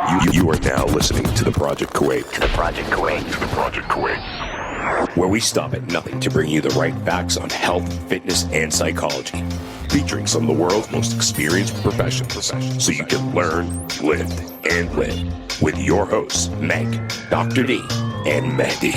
You are now listening to the Project Kuwait. Where we stop at nothing to bring you the right facts on health, fitness, and psychology. Featuring some of the world's most experienced professionals. So you can learn, live, and live. With your hosts, Meg, Dr. D, and Mahdi.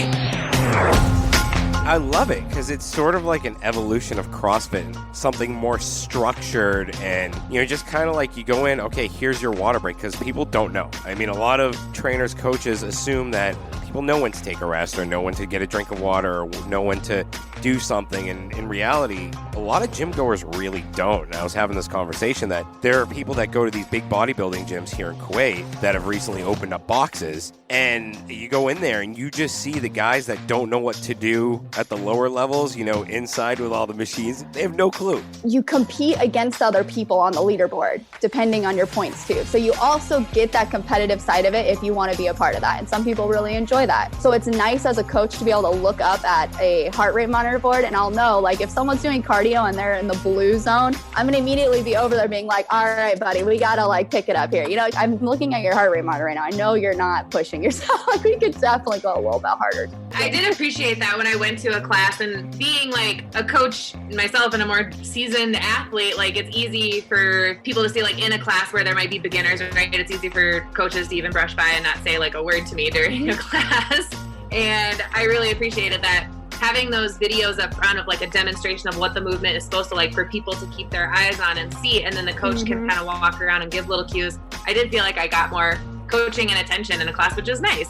I love it because it's sort of like an evolution of CrossFit, something more structured and, just kind of like you go in, okay, here's your water break, because people don't know. I mean, a lot of trainers, coaches assume that people know when to take a rest or know when to get a drink of water or know when to do something. And in reality, a lot of gym goers really don't. And I was having this conversation that there are people that go to these big bodybuilding gyms here in Kuwait that have recently opened up boxes. And you go in there and you just see the guys that don't know what to do at the lower levels, inside with all the machines. They have no clue. You compete against other people on the leaderboard, depending on your points too. So you also get that competitive side of it if you want to be a part of that. And some people really enjoy that. So it's nice as a coach to be able to look up at a heart rate monitor board and I'll know, like, if someone's doing cardio and they're in the blue zone, I'm going to immediately be over there being like, all right, buddy, we got to pick it up here. I'm looking at your heart rate monitor right now. I know you're not pushing yourself. We could definitely go a little bit harder. I did appreciate that when I went to a class, and being like a coach myself and a more seasoned athlete, it's easy for people to see in a class where there might be beginners, right? It's easy for coaches to even brush by and not say a word to me during a class. And I really appreciated that, having those videos up front of a demonstration of what the movement is supposed to for people to keep their eyes on and see, and then the coach can kind of walk around and give little cues. I did feel like I got more coaching and attention in a class, which is nice.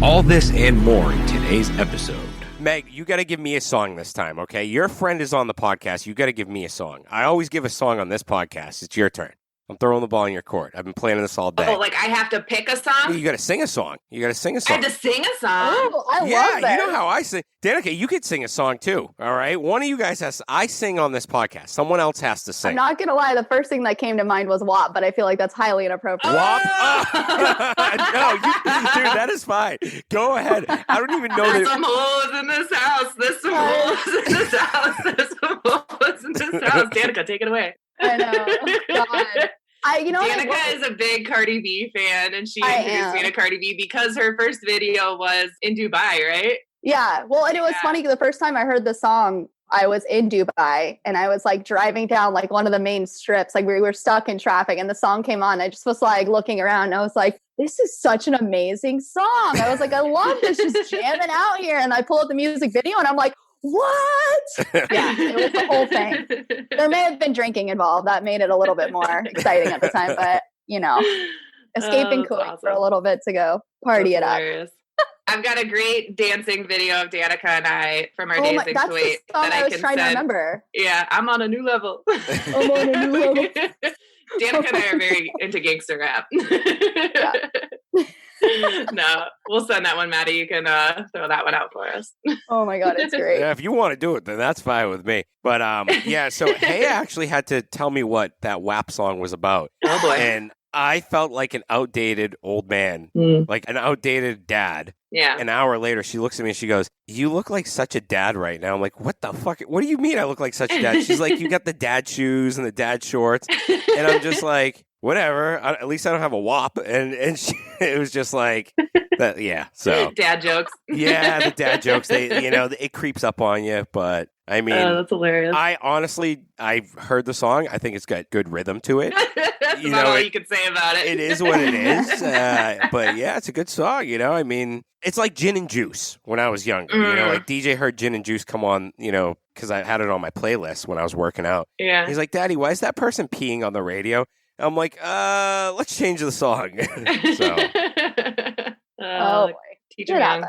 All this and more in today's episode. Meg, you got to give me a song this time, okay? Your friend is on the podcast. You got to give me a song. I always give a song on this podcast. It's your turn. I'm throwing the ball in your court. I've been playing this all day. Oh, I have to pick a song? You got to sing a song. I had to sing a song. Oh, I love Yeah, it. you know how I sing. Danica, you could sing a song too, all right? One of you guys has to, I sing on this podcast. Someone else has to sing. I'm not going to lie. The first thing that came to mind was WAP, but I feel like that's highly inappropriate. WAP? No, dude, that is fine. Go ahead. I don't even know There's that. some holes in this house. There's some holes in this house. There's some holes in this house. Danica, take it away. I know. God. Danica is a big Cardi B fan, and she introduced me to Cardi B because her first video was in Dubai, right? Yeah. Well, and it was funny because the first time I heard the song, I was in Dubai and I was driving down one of the main strips. We were stuck in traffic and the song came on. I just was looking around and I was like, this is such an amazing song. I was like, I love this, just jamming out here. And I pull up the music video and I'm like, what? Yeah, it was the whole thing. There may have been drinking involved. That made it a little bit more exciting at the time, but escaping Kuwait for a little bit to go party it up. I've got a great dancing video of Danica and I from our days in Kuwait that I was trying to remember. Yeah, I'm on a new level. I'm on a new level. Danica and I are very into gangster rap. No, we'll send that one, Maddie. You can throw that one out for us. Oh my God, it's great. Yeah, if you want to do it, then that's fine with me. But yeah, so Hey actually had to tell me what that WAP song was about. Oh boy. And I felt like an outdated old man, like an outdated dad. Yeah. An hour later, she looks at me and she goes, you look like such a dad right now. I'm like, what the fuck? What do you mean I look like such a dad? She's like, you got the dad shoes and the dad shorts. And I'm just like, whatever. At least I don't have a WAP. And it was just like, that. Yeah. So dad jokes. Yeah, the dad jokes. It creeps up on you. But I mean, that's hilarious. I've heard the song. I think it's got good rhythm to it. That's about all you can say about it. It is what it is. But yeah, it's a good song. I mean, it's like Gin and Juice when I was younger. DJ heard Gin and Juice come on, because I had it on my playlist when I was working out. Yeah. He's like, Daddy, why is that person peeing on the radio? I'm like, let's change the song. So. Oh boy. Teacher young.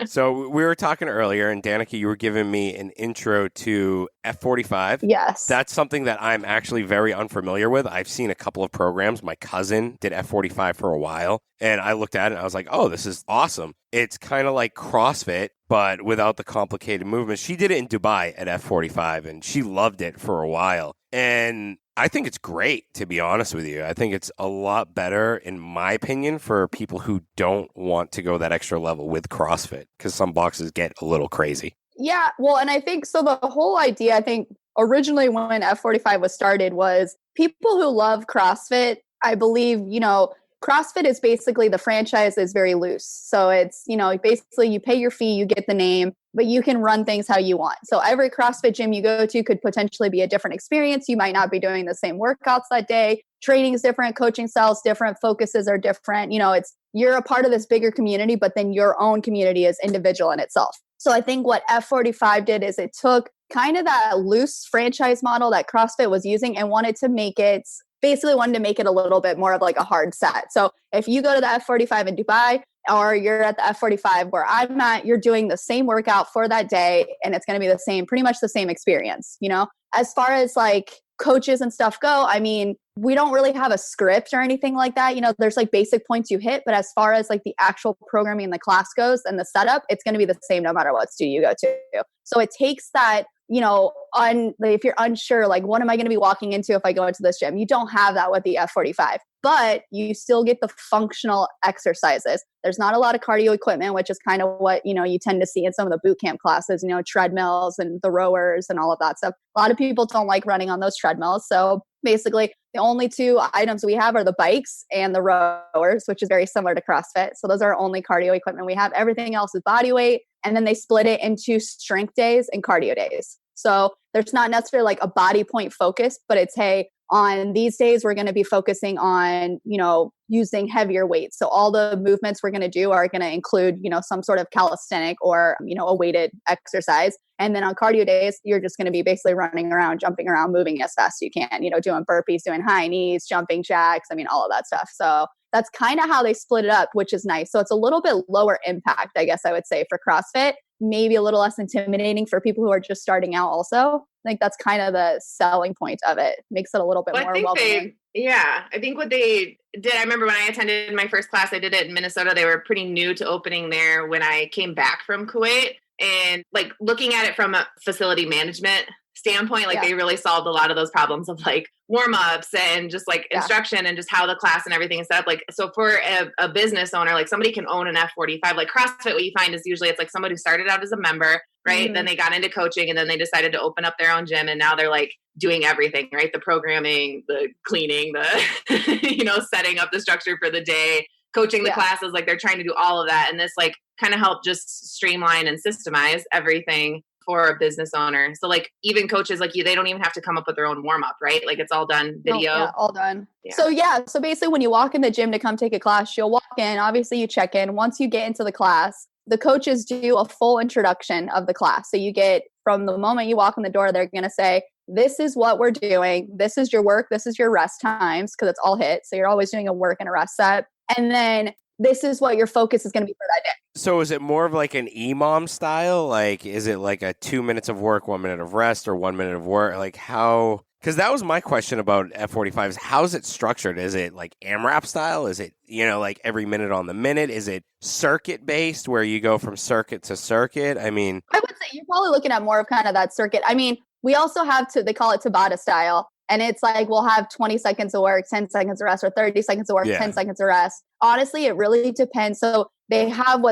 So we were talking earlier, and Danica, you were giving me an intro to F45. Yes. That's something that I'm actually very unfamiliar with. I've seen a couple of programs. My cousin did F45 for a while, and I looked at it and I was like, oh, this is awesome. It's kind of like CrossFit, but without the complicated movements. She did it in Dubai at F45, and she loved it for a while. And I think it's great, to be honest with you. I think it's a lot better, in my opinion, for people who don't want to go that extra level with CrossFit, because some boxes get a little crazy. Yeah, well, and I think so. The whole idea, I think, originally when F45 was started was people who love CrossFit. I believe, CrossFit is basically the franchise is very loose. So it's, basically you pay your fee, you get the name, but you can run things how you want. So every CrossFit gym you go to could potentially be a different experience. You might not be doing the same workouts that day. Training is different, coaching styles different, focuses are different. You're a part of this bigger community, but then your own community is individual in itself. So I think what F45 did is it took kind of that loose franchise model that CrossFit was using and wanted to make it a little bit more of like a hard set. So if you go to the F45 in Dubai or you're at the F45 where I'm at, you're doing the same workout for that day and it's going to be the same, pretty much the same experience. As far as like coaches and stuff go, I mean, we don't really have a script or anything like that. There's like basic points you hit, but as far as like the actual programming in the class goes and the setup, it's going to be the same no matter what studio you go to. So it takes that, if you're unsure, like, what am I going to be walking into if I go into this gym? You don't have that with the F45, but you still get the functional exercises. There's not a lot of cardio equipment, which is kind of what, you tend to see in some of the boot camp classes, treadmills and the rowers and all of that stuff. A lot of people don't like running on those treadmills. So basically the only two items we have are the bikes and the rowers, which is very similar to CrossFit. So those are our only cardio equipment we have. Everything else is body weight. And then they split it into strength days and cardio days. So there's not necessarily like a body point focus, but it's, hey, on these days, we're going to be focusing on, using heavier weights. So all the movements we're going to do are going to include, some sort of calisthenic or, a weighted exercise. And then on cardio days, you're just going to be basically running around, jumping around, moving as fast as you can, doing burpees, doing high knees, jumping jacks. I mean, all of that stuff. So that's kind of how they split it up, which is nice. So it's a little bit lower impact, I guess I would say, for CrossFit, maybe a little less intimidating for people who are just starting out also. I think that's kind of the selling point of it. Makes it a little bit more welcoming. I think what they did, I remember when I attended my first class, I did it in Minnesota. They were pretty new to opening there when I came back from Kuwait. And like looking at it from a facility management standpoint, like they really solved a lot of those problems of like warm-ups and just like instruction and just how the class and everything is set up. Like, so for a business owner, like somebody can own an F45, like CrossFit, what you find is usually it's like somebody who started out as a member, right? Mm-hmm. Then they got into coaching and then they decided to open up their own gym. And now they're like doing everything, right? The programming, the cleaning, the, setting up the structure for the day, coaching the classes, like they're trying to do all of that. And this like kind of helped just streamline and systemize everything for a business owner. So like even coaches like you, they don't even have to come up with their own warm up, right? Like it's all done video. All done. Yeah. So basically when you walk in the gym to come take a class, you'll walk in, obviously you check in. Once you get into the class, the coaches do a full introduction of the class. So you get from the moment you walk in the door, they're going to say, this is what we're doing. This is your work. This is your rest times because it's all hit. So you're always doing a work and a rest set. And then this is what your focus is going to be for that day. So is it more of like an EMOM style? Like, is it like a 2 minutes of work, 1 minute of rest, or 1 minute of work? Like how, because that was my question about F45 is how is it structured? Is it like AMRAP style? Is it, like every minute on the minute? Is it circuit based where you go from circuit to circuit? I mean, I would say you're probably looking at more of kind of that circuit. I mean, we also have they call it TABATA style. And it's like, we'll have 20 seconds of work, 10 seconds of rest, or 30 seconds of work, 10 seconds of rest. Honestly, it really depends. So they have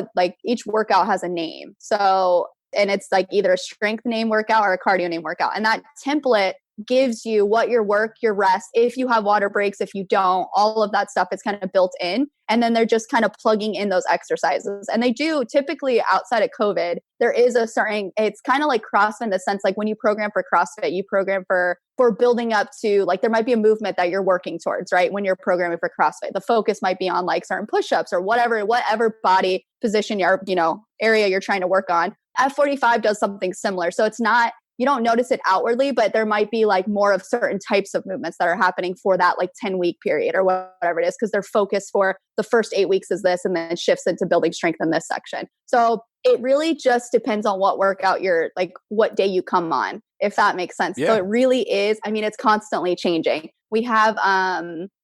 each workout has a name. So, and it's like either a strength name workout or a cardio name workout. And that template gives you what your work, your rest, if you have water breaks, if you don't, all of that stuff is kind of built in. And then they're just kind of plugging in those exercises. And they do typically outside of COVID, there is it's kind of like CrossFit in the sense, like when you program for CrossFit, you program for building up to like, there might be a movement that you're working towards, right? When you're programming for CrossFit, the focus might be on like certain push-ups or whatever body position area you're trying to work on. F45 does something similar. So it's not, you don't notice it outwardly, but there might be like more of certain types of movements that are happening for that like 10-week period or whatever it is, because their focus for the first 8 weeks is this and then shifts into building strength in this section. So it really just depends on what workout what day you come on, if that makes sense. Yeah. So it really is, it's constantly changing. We have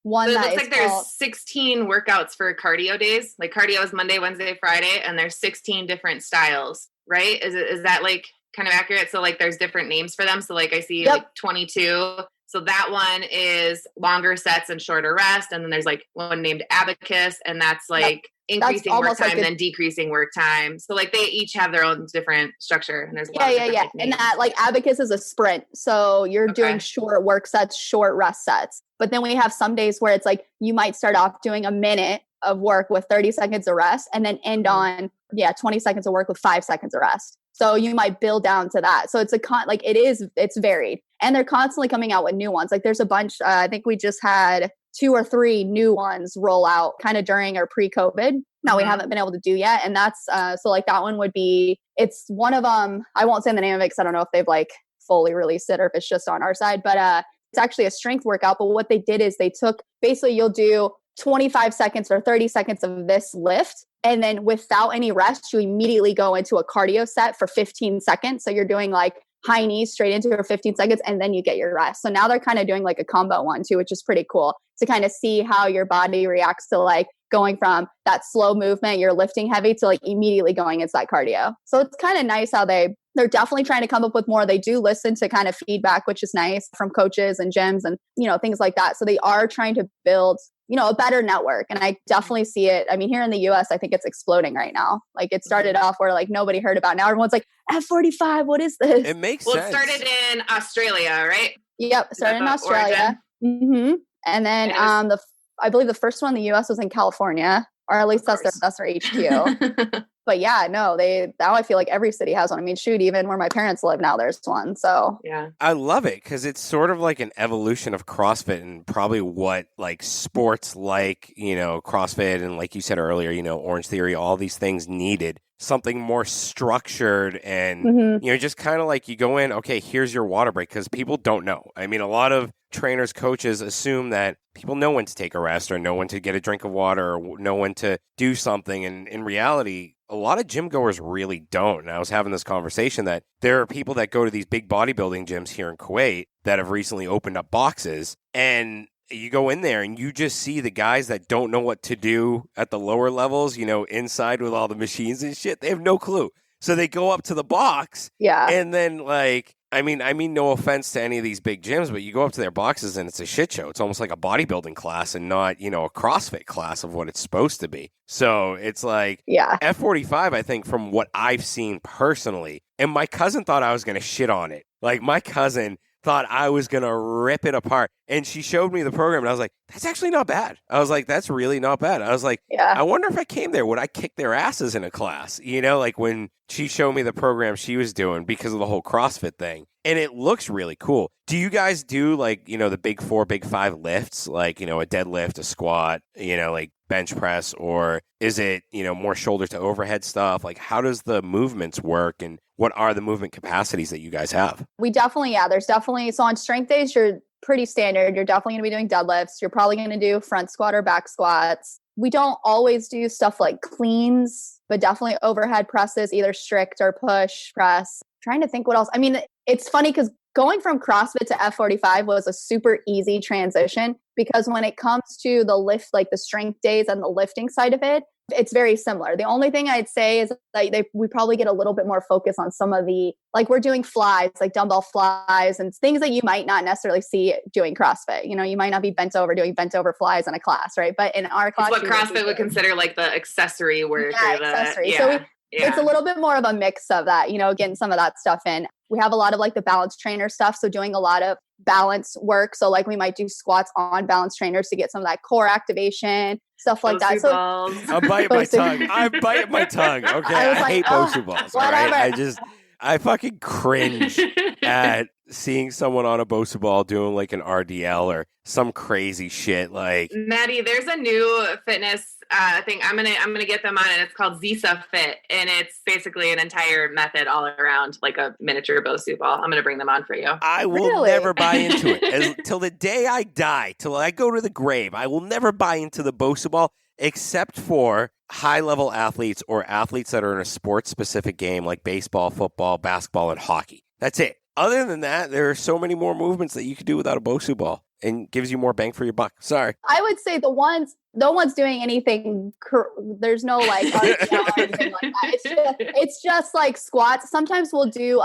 one that looks like there's 16 workouts for cardio days. Like cardio is Monday, Wednesday, Friday, and there's 16 different styles, right? Is that like kind of accurate? So like there's different names for them. So like I see like 22. So that one is longer sets and shorter rest. And then there's like one named abacus, and that's like increasing work time and then decreasing work time. So like they each have their own different structure. And there's and that like abacus is a sprint. So you're doing short work sets, short rest sets. But then we have some days where it's like you might start off doing a minute of work with 30 seconds of rest and then end on 20 seconds of work with 5 seconds of rest. So you might build down to that. So it's it's varied, and they're constantly coming out with new ones. Like there's a bunch, I think we just had 2 or 3 new ones roll out kind of during or pre-COVID. Now we haven't been able to do yet. And that's, so like that one would be, it's one of them, I won't say the name of it because I don't know if they've like fully released it or if it's just on our side, but it's actually a strength workout. But what they did is they took, basically you'll do 25 seconds or 30 seconds of this lift. And then without any rest, you immediately go into a cardio set for 15 seconds. So you're doing like high knees straight into for 15 seconds and then you get your rest. So now they're kind of doing like a combo one too, which is pretty cool to kind of see how your body reacts to like going from that slow movement, you're lifting heavy, to like immediately going into that cardio. So it's kind of nice how they're definitely trying to come up with more. They do listen to kind of feedback, which is nice, from coaches and gyms and, things like that. So they are trying to build, a better network. And I definitely see it. I mean, here in the US, I think it's exploding right now. Like it started off where like nobody heard about it. Now everyone's like, F45, what is this? It makes sense. sense. Well, it started in Australia, right? Yep. Started in Australia. Mm-hmm. And then I believe the first one in the US was in California, or at least that's their HQ. But yeah, no, now I feel like every city has one. I mean, shoot, even where my parents live now, there's one. So yeah, I love it because it's sort of like an evolution of CrossFit and probably what like sports like, CrossFit and like you said earlier, Orange Theory, all these things needed something more structured and, just kind of like you go in, okay, here's your water break, because people don't know. I mean, a lot of trainers, coaches assume that people know when to take a rest or know when to get a drink of water or know when to do something. And in reality, a lot of gym goers really don't. And I was having this conversation that there are people that go to these big bodybuilding gyms here in Kuwait that have recently opened up boxes, and you go in there and you just see the guys that don't know what to do at the lower levels, inside with all the machines and shit. They have no clue. So they go up to the box. Yeah. And then like, I mean, no offense to any of these big gyms, but you go up to their boxes and it's a shit show. It's almost like a bodybuilding class and not, a CrossFit class of what it's supposed to be. So it's like F45, I think, from what I've seen personally, and my cousin thought I was going to shit on it. Like my cousin thought I was going to rip it apart. And she showed me the program and I was like, that's actually not bad. I was like, that's really not bad. I was like, I wonder if I came there, would I kick their asses in a class? Like when she showed me the program she was doing because of the whole CrossFit thing. And it looks really cool. Do you guys do like, the big 4, big 5 lifts, like, a deadlift, a squat, like bench press, or is it, more shoulder to overhead stuff? Like how does the movements work and what are the movement capacities that you guys have? We definitely, there's definitely, so on strength days, you're pretty standard. You're definitely going to be doing deadlifts. You're probably going to do front squat or back squats. We don't always do stuff like cleans, but definitely overhead presses, either strict or push press. Trying to think what else. I mean, it's funny because going from CrossFit to F45 was a super easy transition, because when it comes to the lift, like the strength days and the lifting side of it, it's very similar. The only thing I'd say is that we probably get a little bit more focus on some of the, like we're doing flies, like dumbbell flies and things that you might not necessarily see doing CrossFit. You might not be bent over doing bent over flies in a class, right? But in our class, it's what CrossFit would consider like the accessory work. Accessory. So it's a little bit more of a mix of that, getting some of that stuff in. We have a lot of like the balance trainer stuff. So doing a lot of balance work. So like we might do squats on balance trainers to get some of that core activation, stuff like that. So I'm biting my tongue. I'm biting my tongue. Okay. I hate Bosu balls. All right? I fucking cringe at seeing someone on a Bosu ball doing like an RDL or some crazy shit. Like Maddie, there's a new fitness thing. I'm gonna get them on it. It's called Zisa Fit, and it's basically an entire method all around, like a miniature Bosu ball. I'm gonna bring them on for you. I will never buy into it till the day I die, till I go to the grave. I will never buy into the Bosu ball, except for high-level athletes or athletes that are in a sports-specific game like baseball, football, basketball, and hockey. That's it. Other than that, there are so many more movements that you could do without a Bosu ball and gives you more bang for your buck. Sorry. I would say no one's doing anything. There's no like RDL or anything like that. It's just like squats. Sometimes we'll do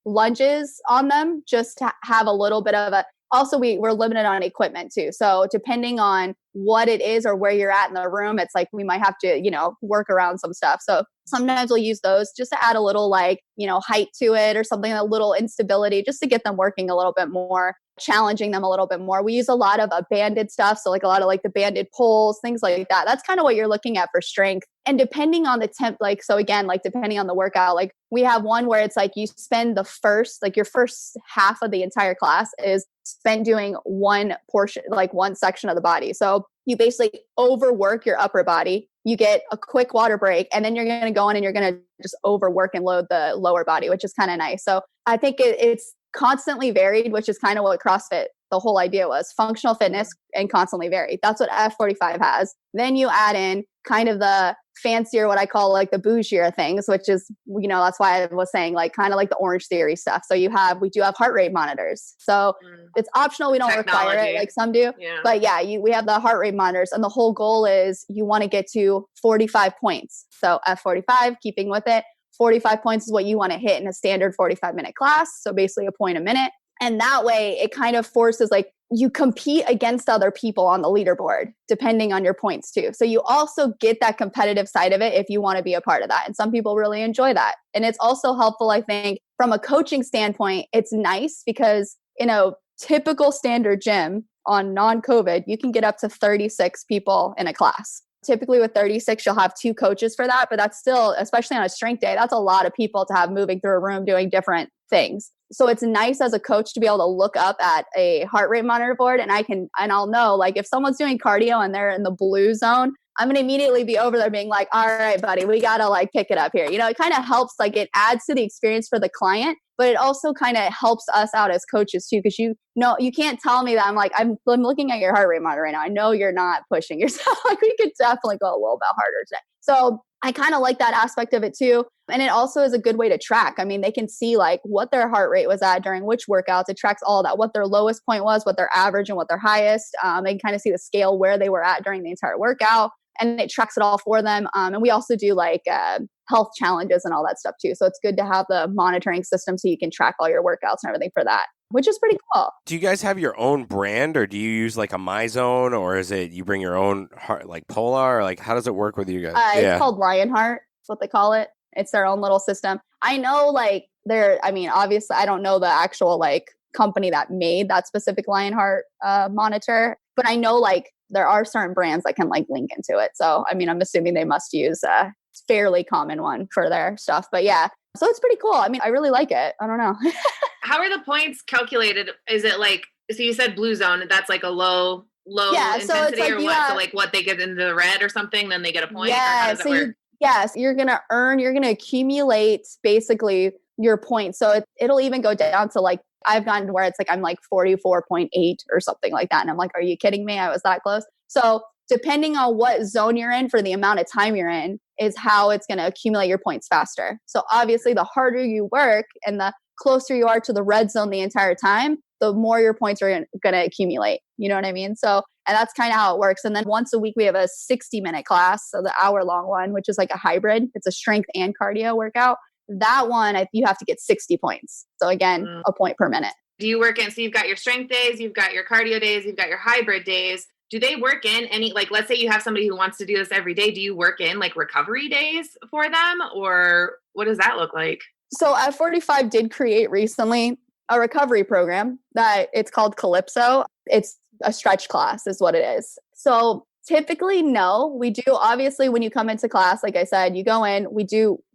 lunges on them just to have a little bit of a. Also, we're limited on equipment too. So depending on what it is or where you're at in the room, it's like we might have to, work around some stuff. So sometimes we'll use those just to add a little height to it or something, a little instability, just to get them working a little bit more. challenging them a little bit more. We use a lot of banded stuff. So like a lot of like the banded pulls, things like that. That's kind of what you're looking at for strength. And depending on the temp, like, so again, like depending on the workout, like we have one where it's like you spend your first half of the entire class is spent doing one portion, like one section of the body. So you basically overwork your upper body. You get a quick water break, and then you're going to go in and you're going to just overwork and load the lower body, which is kind of nice. So I think it's constantly varied, which is kind of what CrossFit, the whole idea was functional fitness and constantly varied. That's what F45 has. Then you add in kind of the fancier, what I call like the bougier things, which is, that's why I was saying like kind of like the Orange Theory stuff. So we do have heart rate monitors. So it's optional. We don't require it like some do. Yeah. But yeah, we have the heart rate monitors, and the whole goal is you want to get to 45 points. So F45, keeping with it, 45 points is what you want to hit in a standard 45-minute class. So basically a point a minute. And that way it kind of forces like you compete against other people on the leaderboard, depending on your points too. So you also get that competitive side of it if you want to be a part of that. And some people really enjoy that. And it's also helpful, I think, from a coaching standpoint. It's nice because in a typical standard gym on non-COVID, you can get up to 36 people in a class. Typically with 36, you'll have 2 coaches for that, but that's still, especially on a strength day, that's a lot of people to have moving through a room doing different things. So it's nice as a coach to be able to look up at a heart rate monitor board, and I'll know like if someone's doing cardio and they're in the blue zone, I'm going to immediately be over there being like, all right, buddy, we got to like pick it up here. It kind of helps, like it adds to the experience for the client, but it also kind of helps us out as coaches too. Cause you can't tell me that I'm looking at your heart rate monitor right now. I know you're not pushing yourself. Like we could definitely go a little bit harder today. So I kind of like that aspect of it too. And it also is a good way to track. I mean, they can see like what their heart rate was at during which workouts. It tracks all of that, what their lowest point was, what their average and what their highest. They can kind of see the scale where they were at during the entire workout. And it tracks it all for them. And we also do like health challenges and all that stuff too. So it's good to have the monitoring system so you can track all your workouts and everything for that, which is pretty cool. Do you guys have your own brand, or do you use like a MyZone, or is it you bring your own heart, like Polar, or like how does it work with you guys? It's called Lionheart. That's what they call it. It's their own little system. I know like obviously I don't know the actual like company that made that specific Lionheart monitor, but I know like there are certain brands that can like link into it. So, I mean, I'm assuming they must use a fairly common one for their stuff, but yeah. So it's pretty cool. I mean, I really like it. I don't know. How are the points calculated? Is it like, so you said blue zone, that's like a low intensity, so it's like, or what? So like what they get into the red or something, then they get a point? Yeah. Or how does it work? Yes, you're going to accumulate basically your points. So it'll even go down to like, I've gotten to where it's like, I'm like 44.8 or something like that. And I'm like, are you kidding me? I was that close. So depending on what zone you're in for the amount of time you're in is how it's going to accumulate your points faster. So obviously the harder you work and the closer you are to the red zone the entire time, the more your points are going to accumulate. You know what I mean? So, and that's kind of how it works. And then once a week, we have a 60-minute class. So the hour-long one, which is like a hybrid. It's a strength and cardio workout. That one, you have to get 60 points. So again, a point per minute. Do you work in, so you've got your strength days, you've got your cardio days, you've got your hybrid days. Do they work in any, like, let's say you have somebody who wants to do this every day. Do you work in like recovery days for them, or what does that look like? So F45 did create recently a recovery program that it's called Calypso. It's a stretch class is what it is. So typically, no, we do. Obviously, when you come into class, like I said, you go in,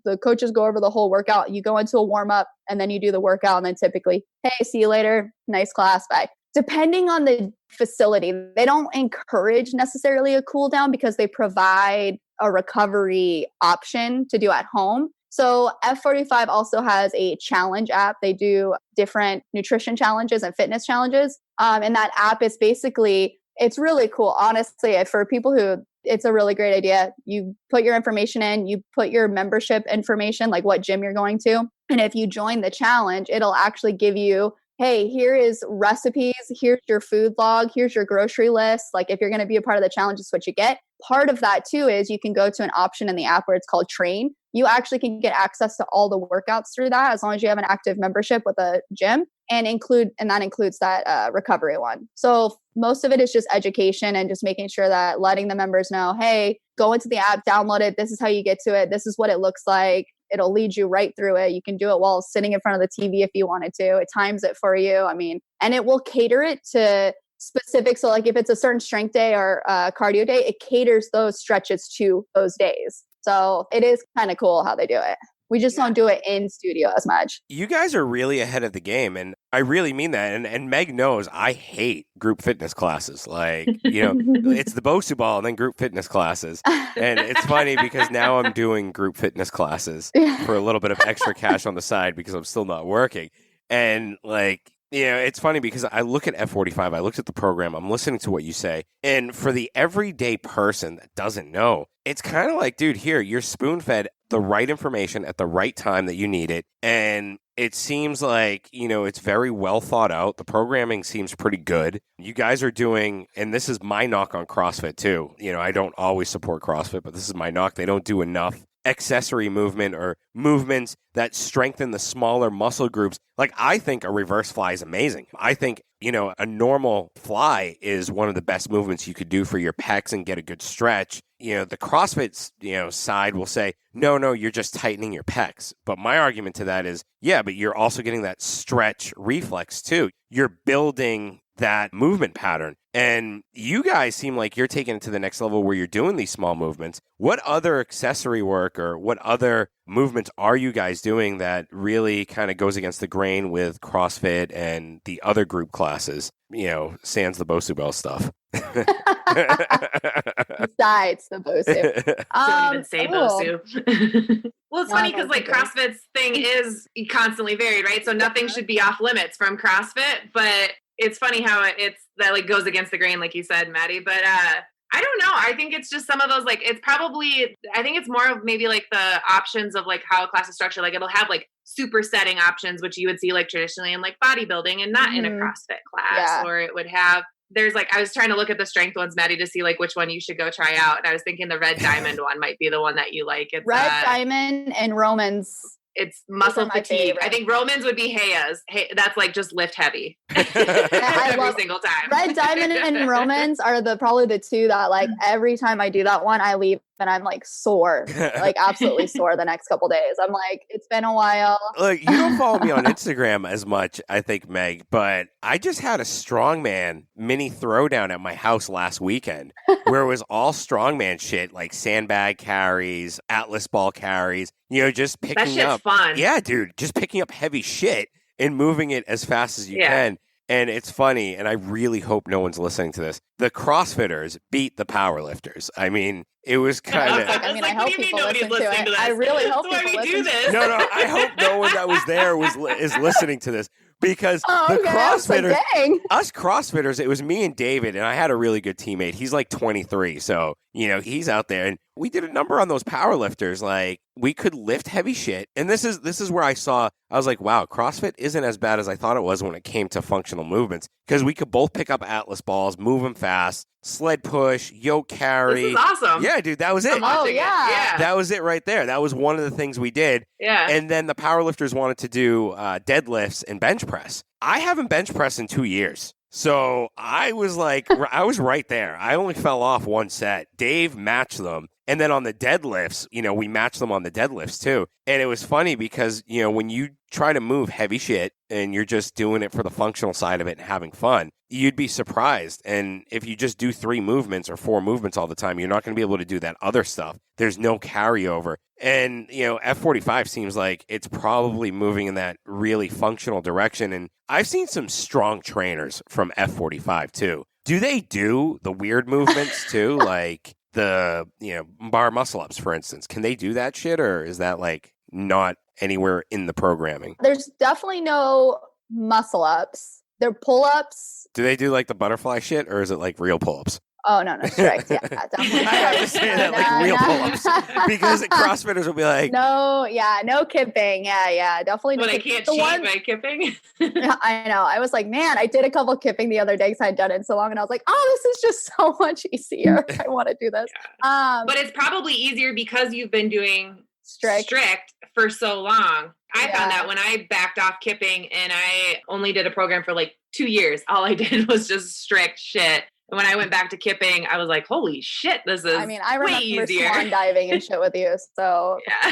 the coaches go over the whole workout. You go into a warm up and then you do the workout. And then typically, hey, see you later. Nice class. Bye. Depending on the facility, they don't encourage necessarily a cool down because they provide a recovery option to do at home. So F45 also has a challenge app. They do different nutrition challenges and fitness challenges. And that app is basically, it's really cool. Honestly, for people who, it's a really great idea. You put your information in, you put your membership information, like what gym you're going to. And if you join the challenge, it'll actually give you, hey, here is recipes, here's your food log, here's your grocery list. Like if you're going to be a part of the challenge, it's what you get. Part of that too is you can go to an option in the app where it's called Train. You actually can get access to all the workouts through that as long as you have an active membership with a gym, and that includes that recovery one. So most of it is just education and just making sure that letting the members know, hey, go into the app, download it. This is how you get to it. This is what it looks like. It'll lead you right through it. You can do it while sitting in front of the TV if you wanted to. It times it for you. I mean, and it will cater it to specific. So like if it's a certain strength day or cardio day, it caters those stretches to those days. So it is kind of cool how they do it. We just don't do it in studio as much. You guys are really ahead of the game, and I really mean that. And Meg knows I hate group fitness classes. Like, it's the Bosu ball and then group fitness classes. And it's funny because now I'm doing group fitness classes for a little bit of extra cash on the side because I'm still not working. And like, it's funny because I look at F45, I looked at the program, I'm listening to what you say. And for the everyday person that doesn't know, it's kind of like, dude, here, you're spoon-fed the right information at the right time that you need it. And it seems like, it's very well thought out. The programming seems pretty good. You guys are doing, and this is my knock on CrossFit too. I don't always support CrossFit, but this is my knock. They don't do enough accessory movement or movements that strengthen the smaller muscle groups. Like, I think a reverse fly is amazing. I think, a normal fly is one of the best movements you could do for your pecs and get a good stretch. The CrossFit, side will say, no, you're just tightening your pecs. But my argument to that is, yeah, but you're also getting that stretch reflex too. You're building that movement pattern. And you guys seem like you're taking it to the next level where you're doing these small movements. What other accessory work or what other movements are you guys doing that really kind of goes against the grain with CrossFit and the other group classes? Sans the Bosu Bell stuff. Besides the Bosu. Don't even say Bosu. Well, it's funny because like CrossFit's thing is constantly varied, right? So nothing should be off limits from CrossFit, but it's funny how that like goes against the grain, like you said, Maddie. But I don't know. I think it's just some of those, like, I think it's more of maybe like the options of like how a class is structured. Like it'll have like super setting options, which you would see like traditionally in like bodybuilding and not in a CrossFit class. Yeah. Or it would have, there's like, I was trying to look at the strength ones, Maddie, to see like which one you should go try out. And I was thinking the Red Diamond one might be the one that you like. It's Red Diamond and Romans. It's muscle fatigue. I think Romans would be Heia's. Hey, that's like just lift heavy every single time. Red Diamond and Romans are probably the two that like every time I do that one, I leave and I'm like sore, like absolutely sore the next couple days. I'm like, it's been a while. Look, you don't follow me on Instagram as much, I think, Meg, but I just had a strongman mini throwdown at my house last weekend where it was all strongman shit, like sandbag carries, Atlas ball carries, just picking that shit's up. Fun. Yeah, dude, just picking up heavy shit and moving it as fast as you can. And it's funny, and I really hope no one's listening to this. The CrossFitters beat the powerlifters. I mean, it was kind of... I hope people listen to it. I really hope people listen to it. No, I hope no one that was there is listening to this. Because the CrossFitters, us CrossFitters, it was me and David, and I had a really good teammate. He's like 23, so, he's out there. And we did a number on those powerlifters. Like, we could lift heavy shit. And this is where I was like, wow, CrossFit isn't as bad as I thought it was when it came to functional movements. Because we could both pick up Atlas balls, move them fast, sled push, yoke carry. This is awesome. Yeah, dude, that was it. Yeah. That was it right there. That was one of the things we did. Yeah. And then the powerlifters wanted to do deadlifts and bench press. I haven't bench pressed in 2 years. So I was like, I was right there. I only fell off one set. Dave matched them. And then on the deadlifts, we matched them on the deadlifts too. And it was funny because, when you try to move heavy shit and you're just doing it for the functional side of it and having fun, you'd be surprised. And if you just do 3 movements or 4 movements all the time, you're not going to be able to do that other stuff. There's no carryover. And, F45 seems like it's probably moving in that really functional direction. And I've seen some strong trainers from F45 too. Do they do the weird movements too? Like the, bar muscle ups, for instance. Can they do that shit, or is that like not anywhere in the programming? There's definitely no muscle ups. They're pull ups. Do they do like the butterfly shit, or is it like real pull ups? Oh, no, strict. Yeah, definitely. I have to say that like real pull-ups because CrossFitters will be like... No kipping. Yeah, definitely. But I can't cheat by kipping. I know. I was like, man, I did a couple kipping the other day because I'd done it so long, and I was like, oh, this is just so much easier. I want to do this. Yeah. But it's probably easier because you've been doing strict for so long. I found that when I backed off kipping and I only did a program for like 2 years, all I did was just strict shit. when I went back to kipping, I was like, holy shit, this is I mean, I way remember easier. swan diving and shit with you. So Yeah.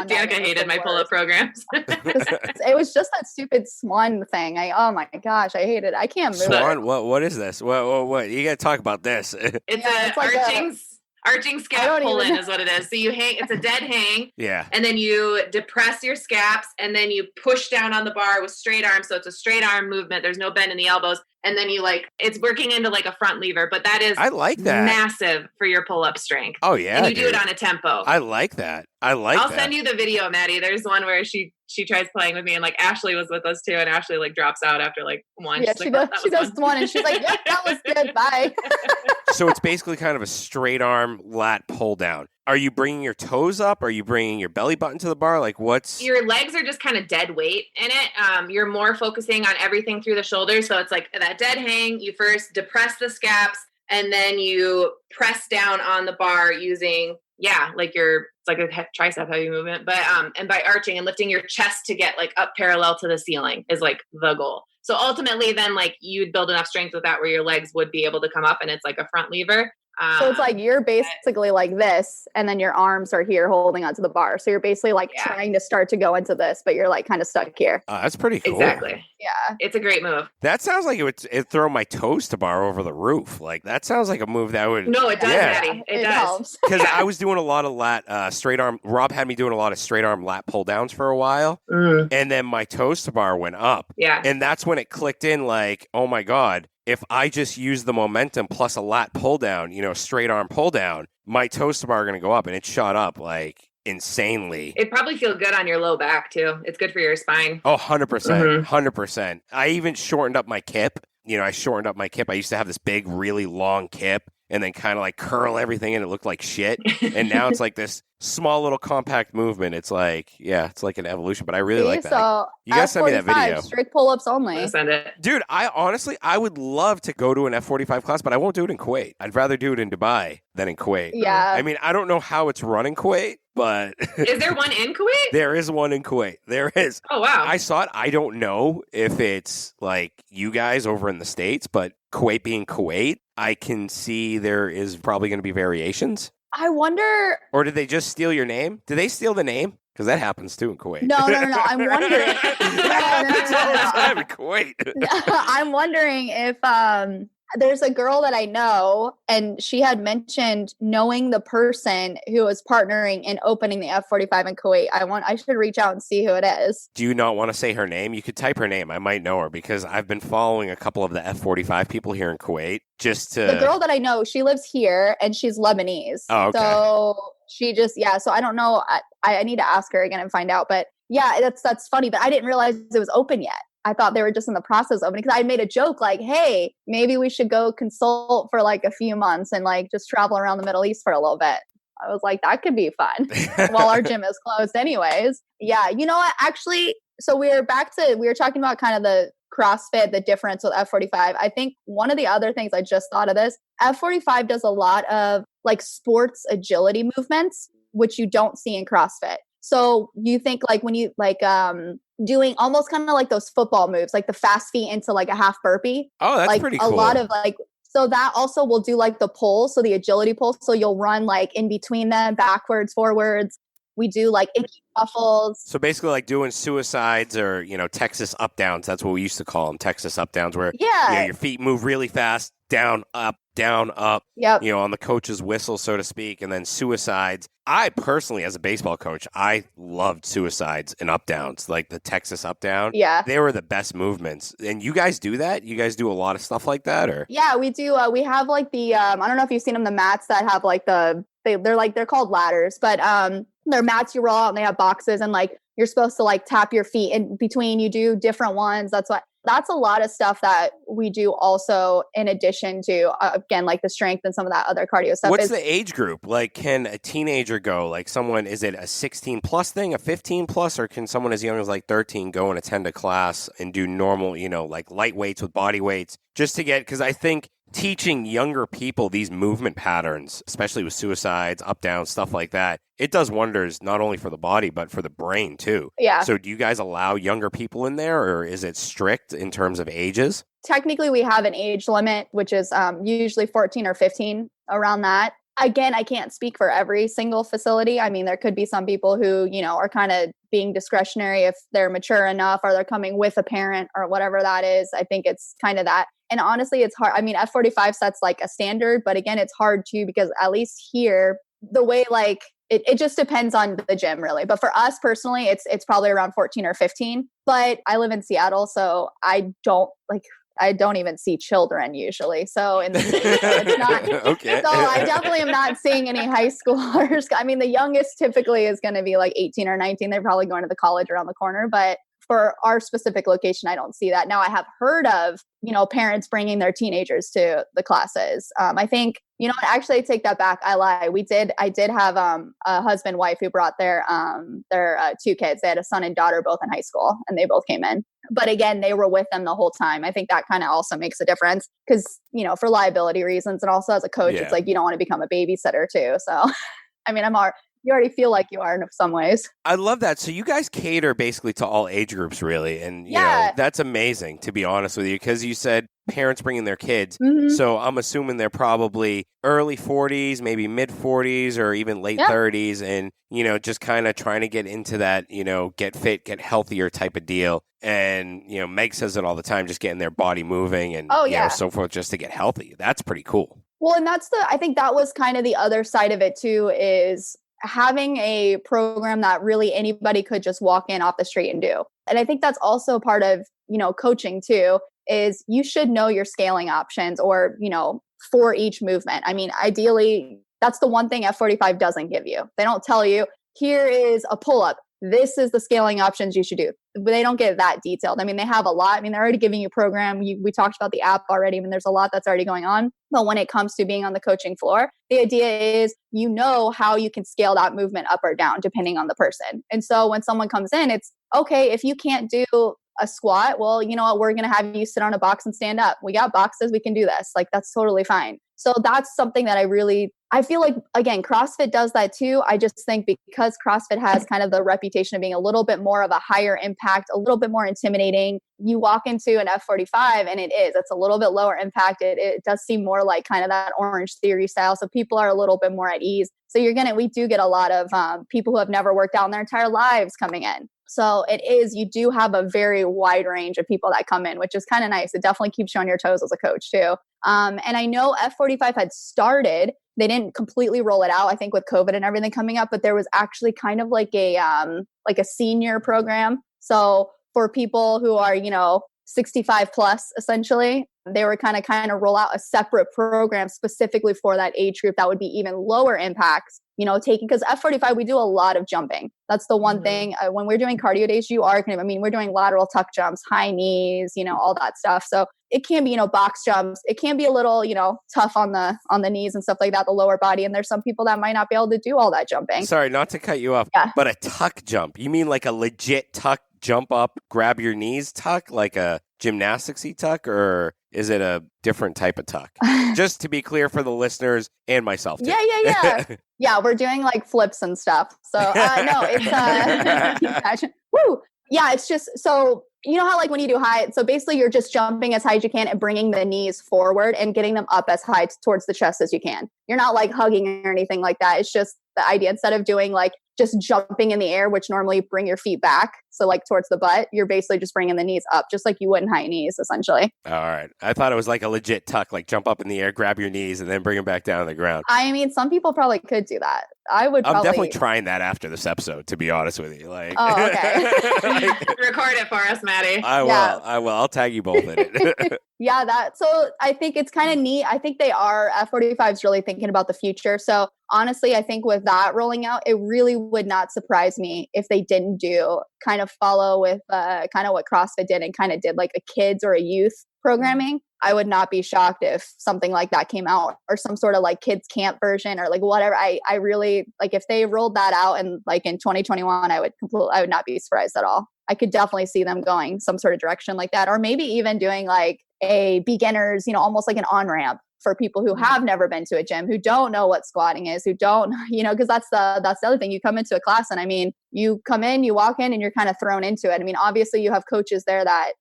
Danica hated my pull-up programs. It was just that stupid swan thing. Oh my gosh, I hate it. I can't move. Swan? What is this? What? You got to talk about this. It's like arching scap pull-in is what it is. So you hang, it's a dead hang. Yeah. And then you depress your scaps and then you push down on the bar with straight arms. So it's a straight arm movement. There's no bend in the elbows. And then you it's working into like a front lever, but that is I like that. massive for your pull-up strength. Oh yeah. And you do it on a tempo. I like that. I'll send you the video, Maddie. There's one where she tries playing with me and like Ashley was with us too. And Ashley like drops out after like one. Yeah, she does one and she's like, yep, that was good. Bye. So it's basically kind of a straight arm lat pull down. Are you bringing your toes up? Are you bringing your belly button to the bar? Like what's... Your legs are just kind of dead weight in it. You're more focusing on everything through the shoulders. So it's like that dead hang. You first depress the scaps and then you press down on the bar using, it's like a tricep heavy movement. But and by arching and lifting your chest to get like up parallel to the ceiling is like the goal. So ultimately then like you'd build enough strength with that where your legs would be able to come up and it's like a front lever. So it's like you're basically like this, and then your arms are here holding onto the bar. So you're basically like trying to start to go into this, but you're like kind of stuck here. That's pretty cool. Exactly. Yeah. It's a great move. That sounds like it'd throw my toes to bar over the roof. Like that sounds like a move that would... No, it does, Maddie. It does. Because I was doing a lot of lat, straight arm. Rob had me doing a lot of straight arm lat pull downs for a while. And then my toes to bar went up. Yeah. And that's when it clicked in like, oh my God, if I just use the momentum plus a lat pull down, straight arm pull down, my toes to bar are going to go up. And it shot up like insanely. It probably feel good on your low back too. It's good for your spine. Oh, 100%. 100%. I even shortened up my kip. I shortened up my kip. I used to have this big, really long kip and then kind of like curl everything and it looked like shit. And now it's like this small little compact movement. It's like, it's like an evolution, but I really like that. So you guys send me that video. Strict pull-ups only. I'll send it. Dude, I would love to go to an F45 class, but I won't do it in Kuwait. I'd rather do it in Dubai than in Kuwait. Yeah. I mean, I don't know how it's run in Kuwait, but... Is there one in Kuwait? There is one in Kuwait. There is. Oh, wow. I saw it. I don't know if it's like you guys over in the States, but Kuwait being Kuwait, I can see there is probably going to be variations. I wonder... Or did they just steal your name? Did they steal the name? Because that happens too in Kuwait. No. I'm wondering. No. Kuwait. I'm wondering if there's a girl that I know, and she had mentioned knowing the person who was partnering in opening the F45 in Kuwait. I should reach out and see who it is. Do you not want to say her name? You could type her name. I might know her because I've been following a couple of the F45 people here in Kuwait. The girl that I know, she lives here and she's Lebanese. Oh, okay. So she just, so I don't know. I need to ask her again and find out. But yeah, that's funny. But I didn't realize it was open yet. I thought they were just in the process of opening because I made a joke like, hey, maybe we should go consult for like a few months and like just travel around the Middle East for a little bit. I was like, that could be fun while our gym is closed anyways. Yeah. You know what? Actually, so we were talking about kind of the CrossFit, the difference with F45. I think one of the other things I just thought of this, F45 does a lot of like sports agility movements, which you don't see in CrossFit. So you think like when you like doing almost kind of like those football moves, like the fast feet into like a half burpee. Oh, that's like pretty cool. A lot of like, so that also will do like the pull. So the agility pull. So you'll run like in between them, backwards, forwards. We do like icky shuffles. So basically like doing suicides or, Texas up downs. That's what we used to call them, Texas up downs, where your feet move really fast, down, up, yep. On the coach's whistle, so to speak, and then suicides. I personally, as a baseball coach, I loved suicides and up downs, like the Texas up down. Yeah. They were the best movements. And you guys do that? You guys do a lot of stuff like that? Or yeah, we do. We have like the, I don't know if you've seen them, the mats that have like they're called ladders, but they're mats you roll out and they have boxes and like you're supposed to like tap your feet in between. You do different ones. That's a lot of stuff that we do also in addition to, again, like the strength and some of that other cardio stuff. What's the age group? Like, can a teenager go? Like someone, is it a 16 plus thing, a 15 plus, or can someone as young as like 13 go and attend a class and do normal, like light weights with body weights just to get, because I think teaching younger people these movement patterns, especially with suicides, up, down, stuff like that, it does wonders not only for the body, but for the brain too. Yeah. So do you guys allow younger people in there, or is it strict in terms of ages? Technically, we have an age limit, which is usually 14 or 15, around that. Again, I can't speak for every single facility. I mean, there could be some people who, are kind of being discretionary if they're mature enough or they're coming with a parent or whatever that is. I think it's kind of that. And honestly, it's hard. I mean, F45 sets like a standard, but again, it's hard too, because at least here, the way it just depends on the gym really. But for us personally, it's probably around 14 or 15. But I live in Seattle, so I don't even see children usually. So it's not, Okay. so I definitely am not seeing any high schoolers. I mean, the youngest typically is going to be like 18 or 19. They're probably going to the college around the corner, but for our specific location, I don't see that. Now I have heard of, parents bringing their teenagers to the classes. I think, actually I take that back. I lie. I did have a husband, wife who brought their 2 kids. They had a son and daughter, both in high school, and they both came in. But again, they were with them the whole time. I think that kind of also makes a difference because, for liability reasons. And also as a coach, It's like, you don't want to become a babysitter too. So, I mean, you already feel like you are in some ways. I love that. So you guys cater basically to all age groups, really. And, that's amazing, to be honest with you, because you said parents bringing their kids. Mm-hmm. So I'm assuming they're probably early 40s, maybe mid 40s, or even late 30s. And, just kind of trying to get into that, get fit, get healthier type of deal. And, Meg says it all the time, just getting their body moving and, so forth, just to get healthy. That's pretty cool. Well, and I think that was kind of the other side of it too, is having a program that really anybody could just walk in off the street and do. And I think that's also part of, coaching too, is you should know your scaling options or, for each movement. I mean, ideally, that's the one thing F45 doesn't give you. They don't tell you, here is a pull-up. This is the scaling options you should do. But they don't get that detailed. I mean, they have a lot. I mean, they're already giving you program. We talked about the app already. I mean, there's a lot that's already going on. But when it comes to being on the coaching floor, the idea is, how you can scale that movement up or down depending on the person. And so when someone comes in, it's okay, if you can't do a squat, well, you know what, we're going to have you sit on a box and stand up. We got boxes, we can do this. Like, that's totally fine. So that's something that I feel like, again, CrossFit does that too. I just think because CrossFit has kind of the reputation of being a little bit more of a higher impact, a little bit more intimidating. You walk into an F45 and it's a little bit lower impact. It does seem more like kind of that Orange Theory style. So people are a little bit more at ease. So we do get a lot of people who have never worked out in their entire lives coming in. So you do have a very wide range of people that come in, which is kind of nice. It definitely keeps you on your toes as a coach too. And I know F45 had started, they didn't completely roll it out, I think with COVID and everything coming up, but there was actually kind of like a senior program. So for people who are, 65 plus, essentially, they were kind of roll out a separate program specifically for that age group that would be even lower impacts, because F45, we do a lot of jumping. That's the one thing when we're doing cardio days, we're doing lateral tuck jumps, high knees, all that stuff. So it can be, box jumps. It can be a little, tough on the knees and stuff like that, the lower body. And there's some people that might not be able to do all that jumping. Sorry, not to cut you off, but a tuck jump. You mean like a legit tuck jump up, grab your knees tuck, like a gymnastics-y tuck, or is it a different type of tuck? Just to be clear for the listeners and myself too. Yeah. Yeah, we're doing like flips and stuff. So no, it's woo. Yeah, it's just so how like when you do high, so basically you're just jumping as high as you can and bringing the knees forward and getting them up as high towards the chest as you can. You're not like hugging or anything like that. It's just the idea, instead of doing like just jumping in the air, which normally bring your feet back, so like towards the butt, you're basically just bringing the knees up, just like you would in high knees, essentially. All right. I thought it was like a legit tuck, like jump up in the air, grab your knees, and then bring them back down to the ground. I mean, some people probably could do that. I'm definitely trying that after this episode, to be honest with you. Like, oh, okay. Record it for us, Maddie. I will. I'll tag you both in it. Yeah, so I think it's kind of neat. I think F45 is really thinking about the future. So honestly, I think with that rolling out, it really would not surprise me if they didn't follow with kind of what CrossFit did and kind of did like a kids or a youth programming. I would not be shocked if something like that came out, or some sort of like kids camp version, or like whatever. I really like if they rolled that out and like in 2021, I would not be surprised at all. I could definitely see them going some sort of direction like that. Or maybe even doing like a beginners, almost like an on-ramp for people who have never been to a gym, who don't know what squatting is, who don't, because that's the other thing. You come into a class and you come in, you walk in and you're kind of thrown into it. Obviously you have coaches there that,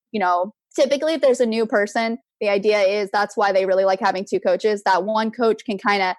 typically if there's a new person, the idea is that's why they really like having two coaches. That one coach can kind of,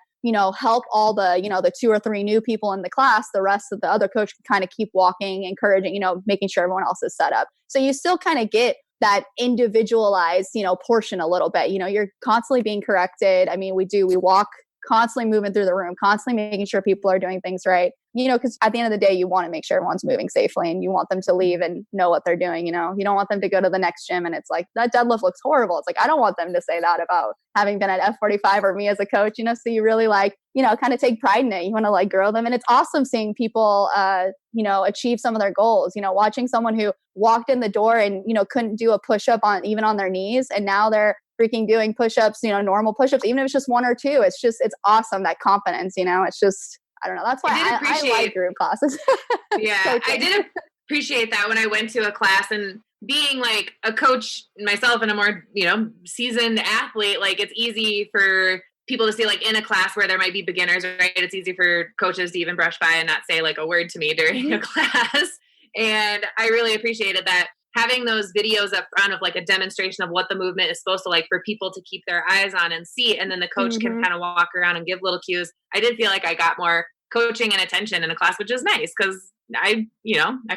help all the, the 2 or 3 new people in the class. The rest of the other coach can kind of keep walking, encouraging, making sure everyone else is set up. So you still kind of get that individualized, portion a little bit. You're constantly being corrected. We walk constantly moving through the room, constantly making sure people are doing things right. Because at the end of the day, you want to make sure everyone's moving safely and you want them to leave and know what they're doing. You don't want them to go to the next gym and it's like, that deadlift looks horrible. It's like, I don't want them to say that about having been at F45 or me as a coach, so you really kind of take pride in it. You want to grow them. And it's awesome seeing people, achieve some of their goals, watching someone who walked in the door and, couldn't do a push-up even on their knees. And now they're freaking doing push-ups, normal push-ups, even if it's just 1 or 2, it's awesome. That confidence, it's just, I don't know. That's why I like group classes. Yeah. I did appreciate that when I went to a class, and being like a coach myself and a more, seasoned athlete, it's easy for people to see in a class where there might be beginners, right? It's easy for coaches to even brush by and not say a word to me during a class. And I really appreciated that, having those videos up front of a demonstration of what the movement is supposed to for people to keep their eyes on and see. And then the coach can kind of walk around and give little cues. I did feel like I got more coaching and attention in a class, which is nice because I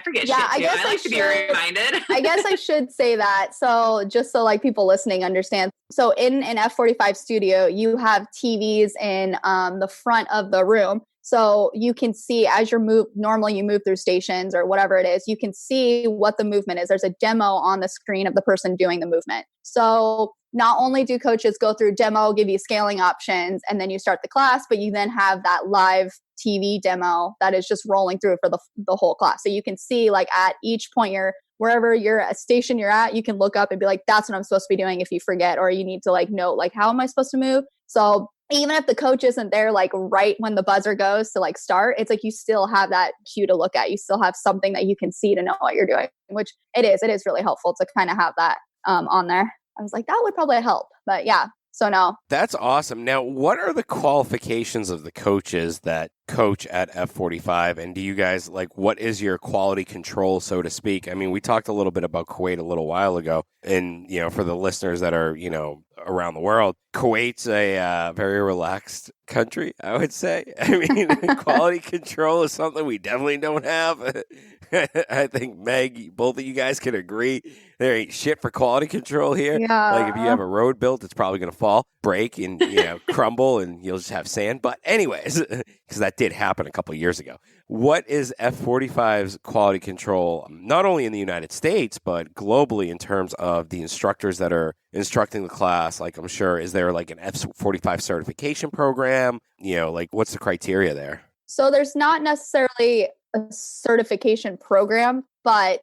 forget shit too. I like to be reminded. I guess I should say that. So just so people listening understand. So in an F45 studio, you have TVs in the front of the room. So you can see as normally you move through stations or whatever it is, you can see what the movement is. There's a demo on the screen of the person doing the movement. So not only do coaches go through demo, give you scaling options, and then you start the class, but you then have that live TV demo that is just rolling through for the whole class. So you can see at each point wherever you're a station you're at, you can look up and be like, that's what I'm supposed to be doing if you forget, or you need to note, how am I supposed to move? So even if the coach isn't there, right when the buzzer goes to start, it's you still have that cue to look at. You still have something that you can see to know what you're doing, which it is really helpful to kind of have that on there. I was like, that would probably help, but yeah. So no. That's awesome. Now, what are the qualifications of the coaches that coach at F45? And do you guys, what is your quality control, so to speak? We talked a little bit about Kuwait a little while ago. And, for the listeners that are, around the world, Kuwait's a very relaxed country, I would say. Quality control is something we definitely don't have. I think, Meg, both of you guys can agree there ain't shit for quality control here. Yeah. If you have a road built, it's probably going to fall, break, and crumble, and you'll just have sand. But anyways, because that did happen a couple of years ago. What is F45's quality control, not only in the United States, but globally in terms of the instructors that are instructing the class? I'm sure, is there an F45 certification program? What's the criteria there? So there's not necessarily a certification program, but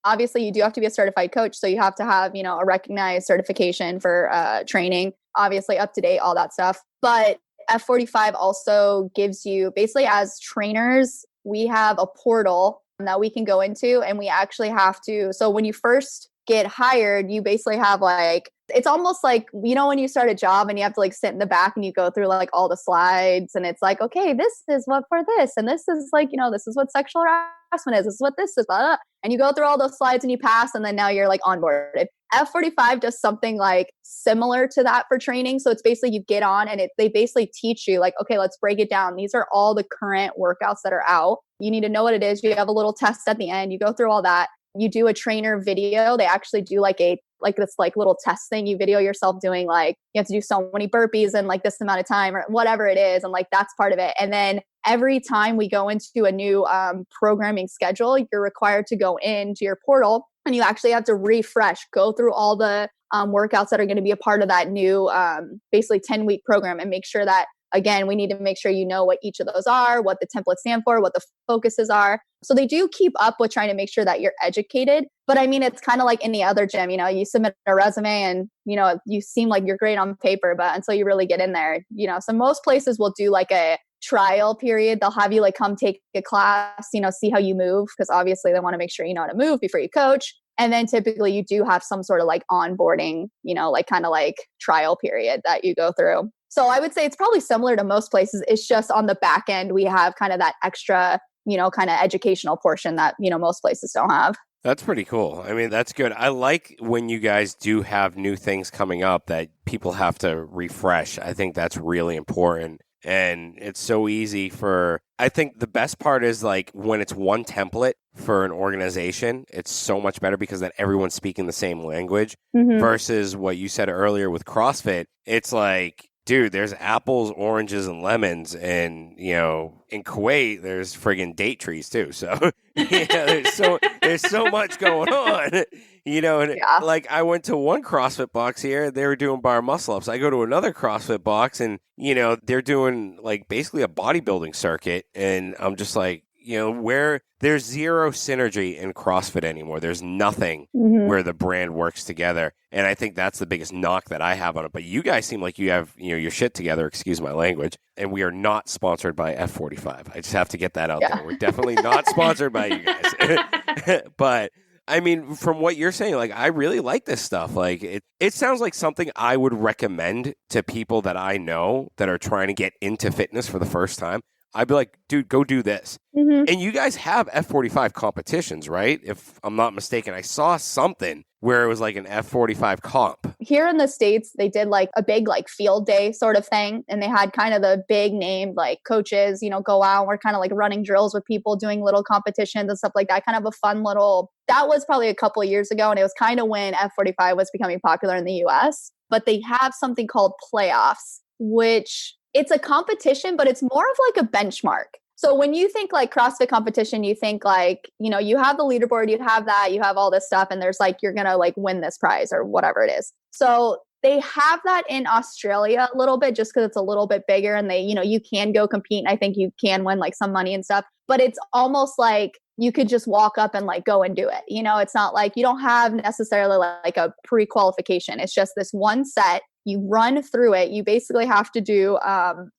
obviously you do have to be a certified coach. So you have to have, a recognized certification for training, obviously up to date, all that stuff. But F45 also gives you, basically as trainers, we have a portal that we can go into, and we actually have to, so when you first get hired, you basically have it's almost when you start a job and you have to sit in the back and you go through all the slides, and it's okay, this is what for this, and this is this is what sexual harassment is, this is what this is, blah, blah. And you go through all those slides and you pass, and then now you're onboarded. F45 does something similar to that for training. So it's basically you get on and they basically teach you okay, let's break it down. These are all the current workouts that are out. You need to know what it is. You have a little test at the end. You go through all that. You do a trainer video. They actually do this little test thing. You video yourself doing you have to do so many burpees in this amount of time or whatever it is. And that's part of it. And then every time we go into a new programming schedule, you're required to go into your portal and you actually have to refresh, go through all the workouts that are going to be a part of that new basically 10-week program, and make sure that, again, we need to make sure you know what each of those are, what the templates stand for, what the focuses are. So they do keep up with trying to make sure that you're educated. But it's kind of like any other gym, you submit a resume and, you seem like you're great on paper, but until you really get in there, so most places will do a trial period. They'll have you like come take a class, see how you move, because obviously they want to make sure you know how to move before you coach. And then typically you do have some sort of like onboarding, like kind of like trial period that you go through. So I would say it's probably similar to most places. It's just on the back end, we have kind of that extra, kind of educational portion that, most places don't have. That's pretty cool. I mean, that's good. I like when you guys do have new things coming up that people have to refresh. I think that's really important. And it's so easy I think the best part is like when it's one template for an organization, it's so much better because then everyone's speaking the same language versus what you said earlier with CrossFit. It's like, dude, there's apples, oranges, and lemons. And, in Kuwait, there's friggin' date trees too. So, there's so much going on, Like I went to one CrossFit box here. They were doing bar muscle ups. I go to another CrossFit box and, they're doing like basically a bodybuilding circuit. And I'm just like, where there's zero synergy in CrossFit anymore. There's nothing where the brand works together. And I think that's the biggest knock that I have on it. But you guys seem like you have, your shit together, excuse my language. And we are not sponsored by F45. I just have to get that out there. We're definitely not sponsored by you guys. But I mean, from what you're saying, like, I really like this stuff. Like, it sounds like something I would recommend to people that I know that are trying to get into fitness for the first time. I'd be like, dude, go do this. And you guys have F45 competitions, right? If I'm not mistaken, I saw something where it was like an F45 comp. Here in the States, they did like a big like field day sort of thing. And they had kind of the big name like coaches, go out and we're kind of like running drills with people, doing little competitions and stuff like that. Kind of a fun little, that was probably a couple of years ago. And it was kind of when F45 was becoming popular in the US. But they have something called playoffs, which it's a competition, but it's more of like a benchmark. So when you think like CrossFit competition, you think like, you have the leaderboard, you have that, you have all this stuff, and there's like, you're going to like win this prize or whatever it is. So they have that in Australia a little bit just because it's a little bit bigger and they, you can go compete and I think you can win like some money and stuff, but it's almost like you could just walk up and like go and do it. It's not like you don't have necessarily like a pre-qualification. It's just this one set. You run through it. You basically have to do,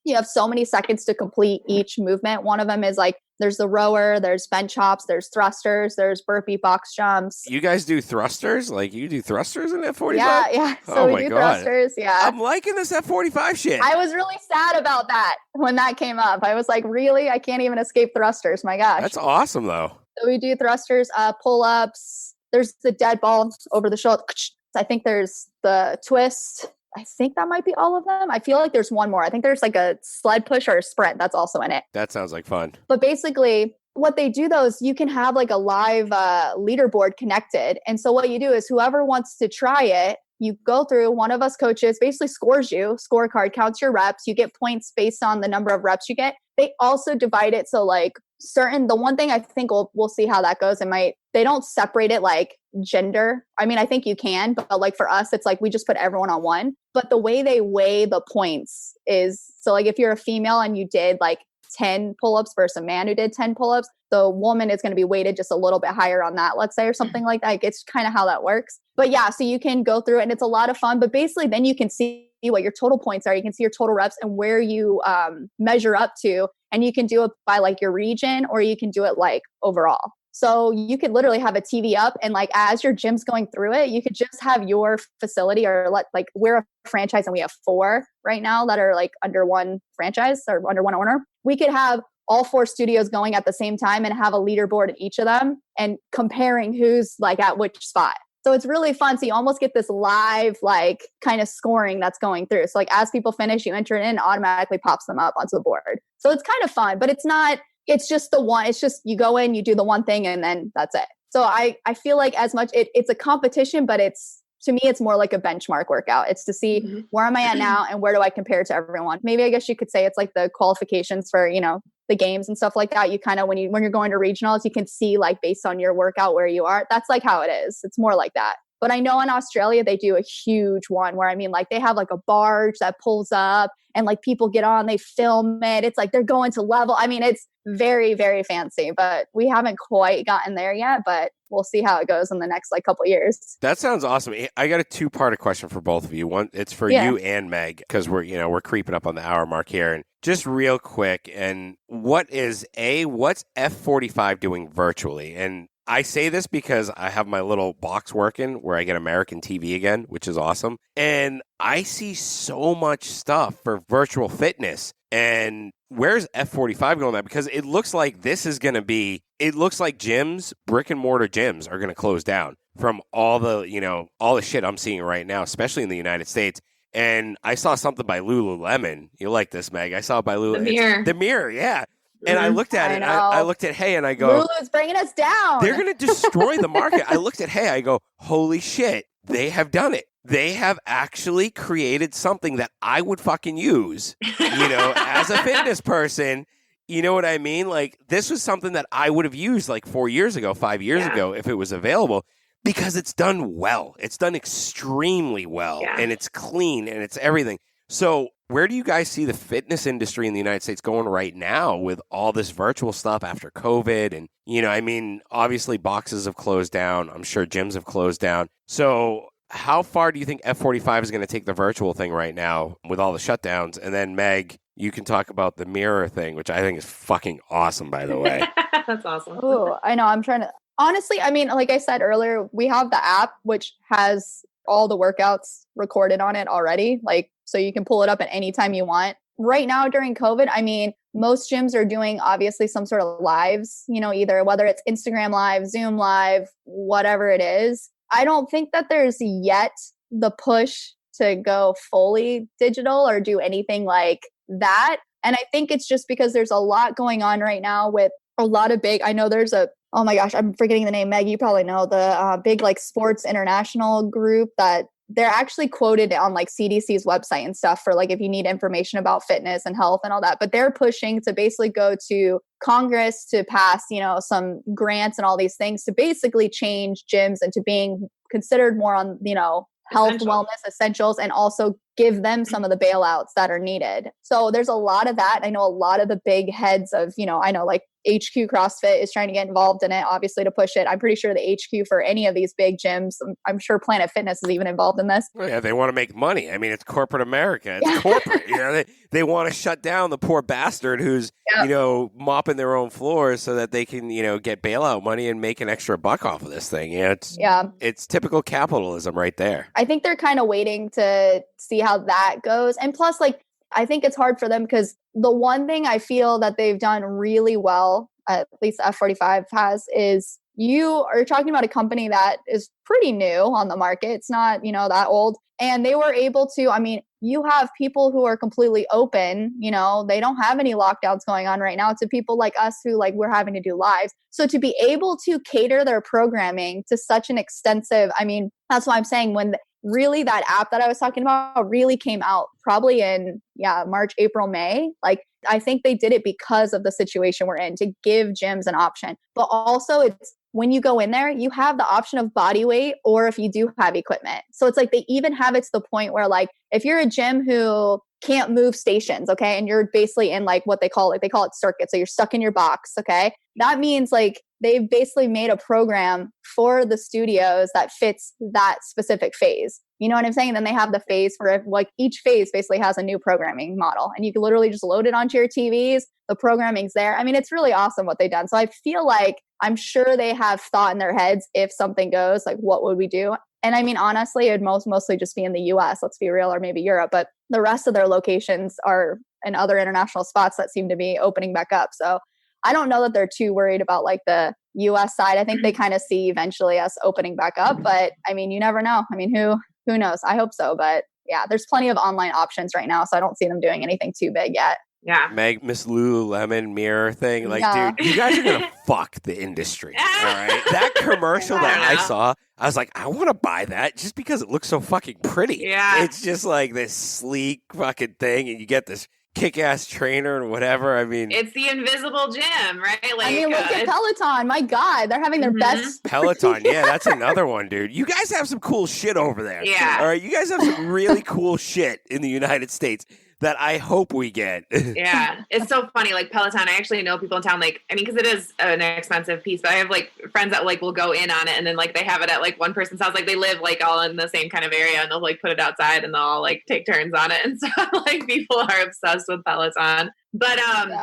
you have so many seconds to complete each movement. One of them is like, there's the rower, there's bench hops, there's thrusters, there's burpee box jumps. You guys do thrusters? Like you do thrusters in F45? Yeah. So we do thrusters, yeah. I'm liking this F45 shit. I was really sad about that when that came up. I was like, really? I can't even escape thrusters. My gosh. That's awesome though. So we do thrusters, pull-ups. There's the dead ball over the shoulder. I think there's the twist. I think that might be all of them. I feel like there's one more. I think there's like a sled push or a sprint that's also in it. That sounds like fun. But basically what they do though is you can have like a live leaderboard connected. And so what you do is whoever wants to try it, you go through, one of us coaches basically scores you, scorecard, counts your reps. You get points based on the number of reps you get. They also divide it. So like the one thing I think we'll see how that goes. They don't separate it like gender. I mean, I think you can, but like for us, it's like we just put everyone on one. But the way they weigh the points is, so like if you're a female and you did like 10 pull-ups versus a man who did 10 pull-ups, the woman is going to be weighted just a little bit higher on that, let's say, or something like that. It's kind of how that works. But yeah, so you can go through it and it's a lot of fun. But basically then you can see what your total points are. You can see your total reps and where you measure up to. And you can do it by like your region or you can do it like overall. So you could literally have a TV up and like as your gym's going through it, you could just have your facility or like we're a franchise and we have 4 right now that are like under one franchise or under one owner. We could have all 4 studios going at the same time and have a leaderboard in each of them and comparing who's like at which spot. So it's really fun. So you almost get this live, like kind of scoring that's going through. So like as people finish, you enter it in, automatically pops them up onto the board. So it's kind of fun, but it's just the one, it's just you go in, you do the one thing and then that's it. So I feel like as much it's a competition, but to me, it's more like a benchmark workout. It's to see where am I at now and where do I compare to everyone? Maybe I guess you could say it's like the qualifications for, the games and stuff like that. You kind of, when you're going to regionals, you can see like based on your workout where you are. That's like how it is. It's more like that. But I know in Australia, they do a huge one where, like they have like a barge that pulls up and like people get on, they film it. It's like they're going to level. It's very, very fancy, but we haven't quite gotten there yet. But we'll see how it goes in the next like couple years. That sounds awesome. I got a two-part question for both of you. One, it's for you and Meg, because we're creeping up on the hour mark here. And just real quick, and what's F45 doing virtually? And I say this because I have my little box working where I get American TV again, which is awesome. And I see so much stuff for virtual fitness. And where's F45 going at? Because it looks like gyms, brick and mortar gyms are going to close down from all the shit I'm seeing right now, especially in the United States. And I saw something by Lululemon. You like this, Meg? I saw it by Lululemon. The mirror, yeah. And I looked at it. I looked at Hey, and I go, Lulu's bringing us down. They're going to destroy the market. I looked at Hey, I go, holy shit, they have done it. They have actually created something that I would fucking use, as a fitness person. You know what I mean? Like, this was something that I would have used like 4 years ago, 5 years ago, if it was available, because it's done well. It's done extremely well, and it's clean, and it's everything. So where do you guys see the fitness industry in the United States going right now with all this virtual stuff after COVID? And, obviously boxes have closed down. I'm sure gyms have closed down. So how far do you think F45 is going to take the virtual thing right now with all the shutdowns? And then, Meg, you can talk about the mirror thing, which I think is fucking awesome, by the way. That's awesome. Oh, I know. I'm trying to, honestly, like I said earlier, we have the app, which has all the workouts recorded on it already. Like, so you can pull it up at any time you want. Right now during COVID, most gyms are doing obviously some sort of lives, either whether it's Instagram live, Zoom live, whatever it is. I don't think that there's yet the push to go fully digital or do anything like that. And I think it's just because there's a lot going on right now with a lot of big, I know there's oh my gosh, I'm forgetting the name. Meg, you probably know the big like sports international group that they're actually quoted on like CDC's website and stuff for like if you need information about fitness and health and all that. But they're pushing to basically go to Congress to pass, some grants and all these things to basically change gyms into being considered more on, health, wellness, essentials, and also give them some of the bailouts that are needed. So there's a lot of that. I know a lot of the big heads of, I know like HQ CrossFit is trying to get involved in it, obviously, to push it. I'm pretty sure the HQ for any of these big gyms, I'm sure Planet Fitness is even involved in this. Yeah, they want to make money. It's corporate America. It's corporate. They want to shut down the poor bastard who's, mopping their own floors so that they can, get bailout money and make an extra buck off of this thing. It's typical capitalism right there. I think they're kind of waiting to see how that goes. And plus, I think it's hard for them because the one thing I feel that they've done really well, at least F45 has, is you are talking about a company that is pretty new on the market. It's not, that old. And they were able to, you have people who are completely open, they don't have any lockdowns going on right now, to people like us who we're having to do lives. So to be able to cater their programming to such an extensive, that's why I'm saying when really that app that I was talking about really came out probably in March, April, May. I think they did it because of the situation we're in, to give gyms an option. But also it's when you go in there, you have the option of body weight or if you do have equipment. So it's they even have it to the point where if you're a gym who can't move stations, okay, and you're basically in what they call it circuit. So you're stuck in your box, okay? That means they've basically made a program for the studios that fits that specific phase. You know what I'm saying? And then they have the phase for each phase basically has a new programming model, and you can literally just load it onto your TVs. The programming's there. It's really awesome what they've done. So I feel I'm sure they have thought in their heads, if something goes, what would we do? And honestly, it would mostly just be in the US, let's be real, or maybe Europe, but the rest of their locations are in other international spots that seem to be opening back up. So I don't know that they're too worried about the US side. I think they kind of see eventually us opening back up, but you never know. Who knows? I hope so. But yeah, there's plenty of online options right now. So I don't see them doing anything too big yet. Yeah. Meg, Miss Lululemon mirror thing. Dude, you guys are going to fuck the industry. All right. That commercial that I saw, I was like, I want to buy that just because it looks so fucking pretty. Yeah. It's just this sleek fucking thing. And you get this kick-ass trainer and whatever. It's the invisible gym, right? Look at Peloton. My God, they're having their best. Peloton, yeah, that's another one, dude. You guys have some cool shit over there. Yeah. All right, you guys have some really cool shit in the United States. that I hope we get. Yeah, it's so funny. Like Peloton, I actually know people in town. Like, I mean, because it is an expensive piece, but I have like friends that like will go in on it, and then like they have it at like one person's house. Like they live like all in the same kind of area, and they'll like put it outside, and they'll all like take turns on it. And so like people are obsessed with Peloton. But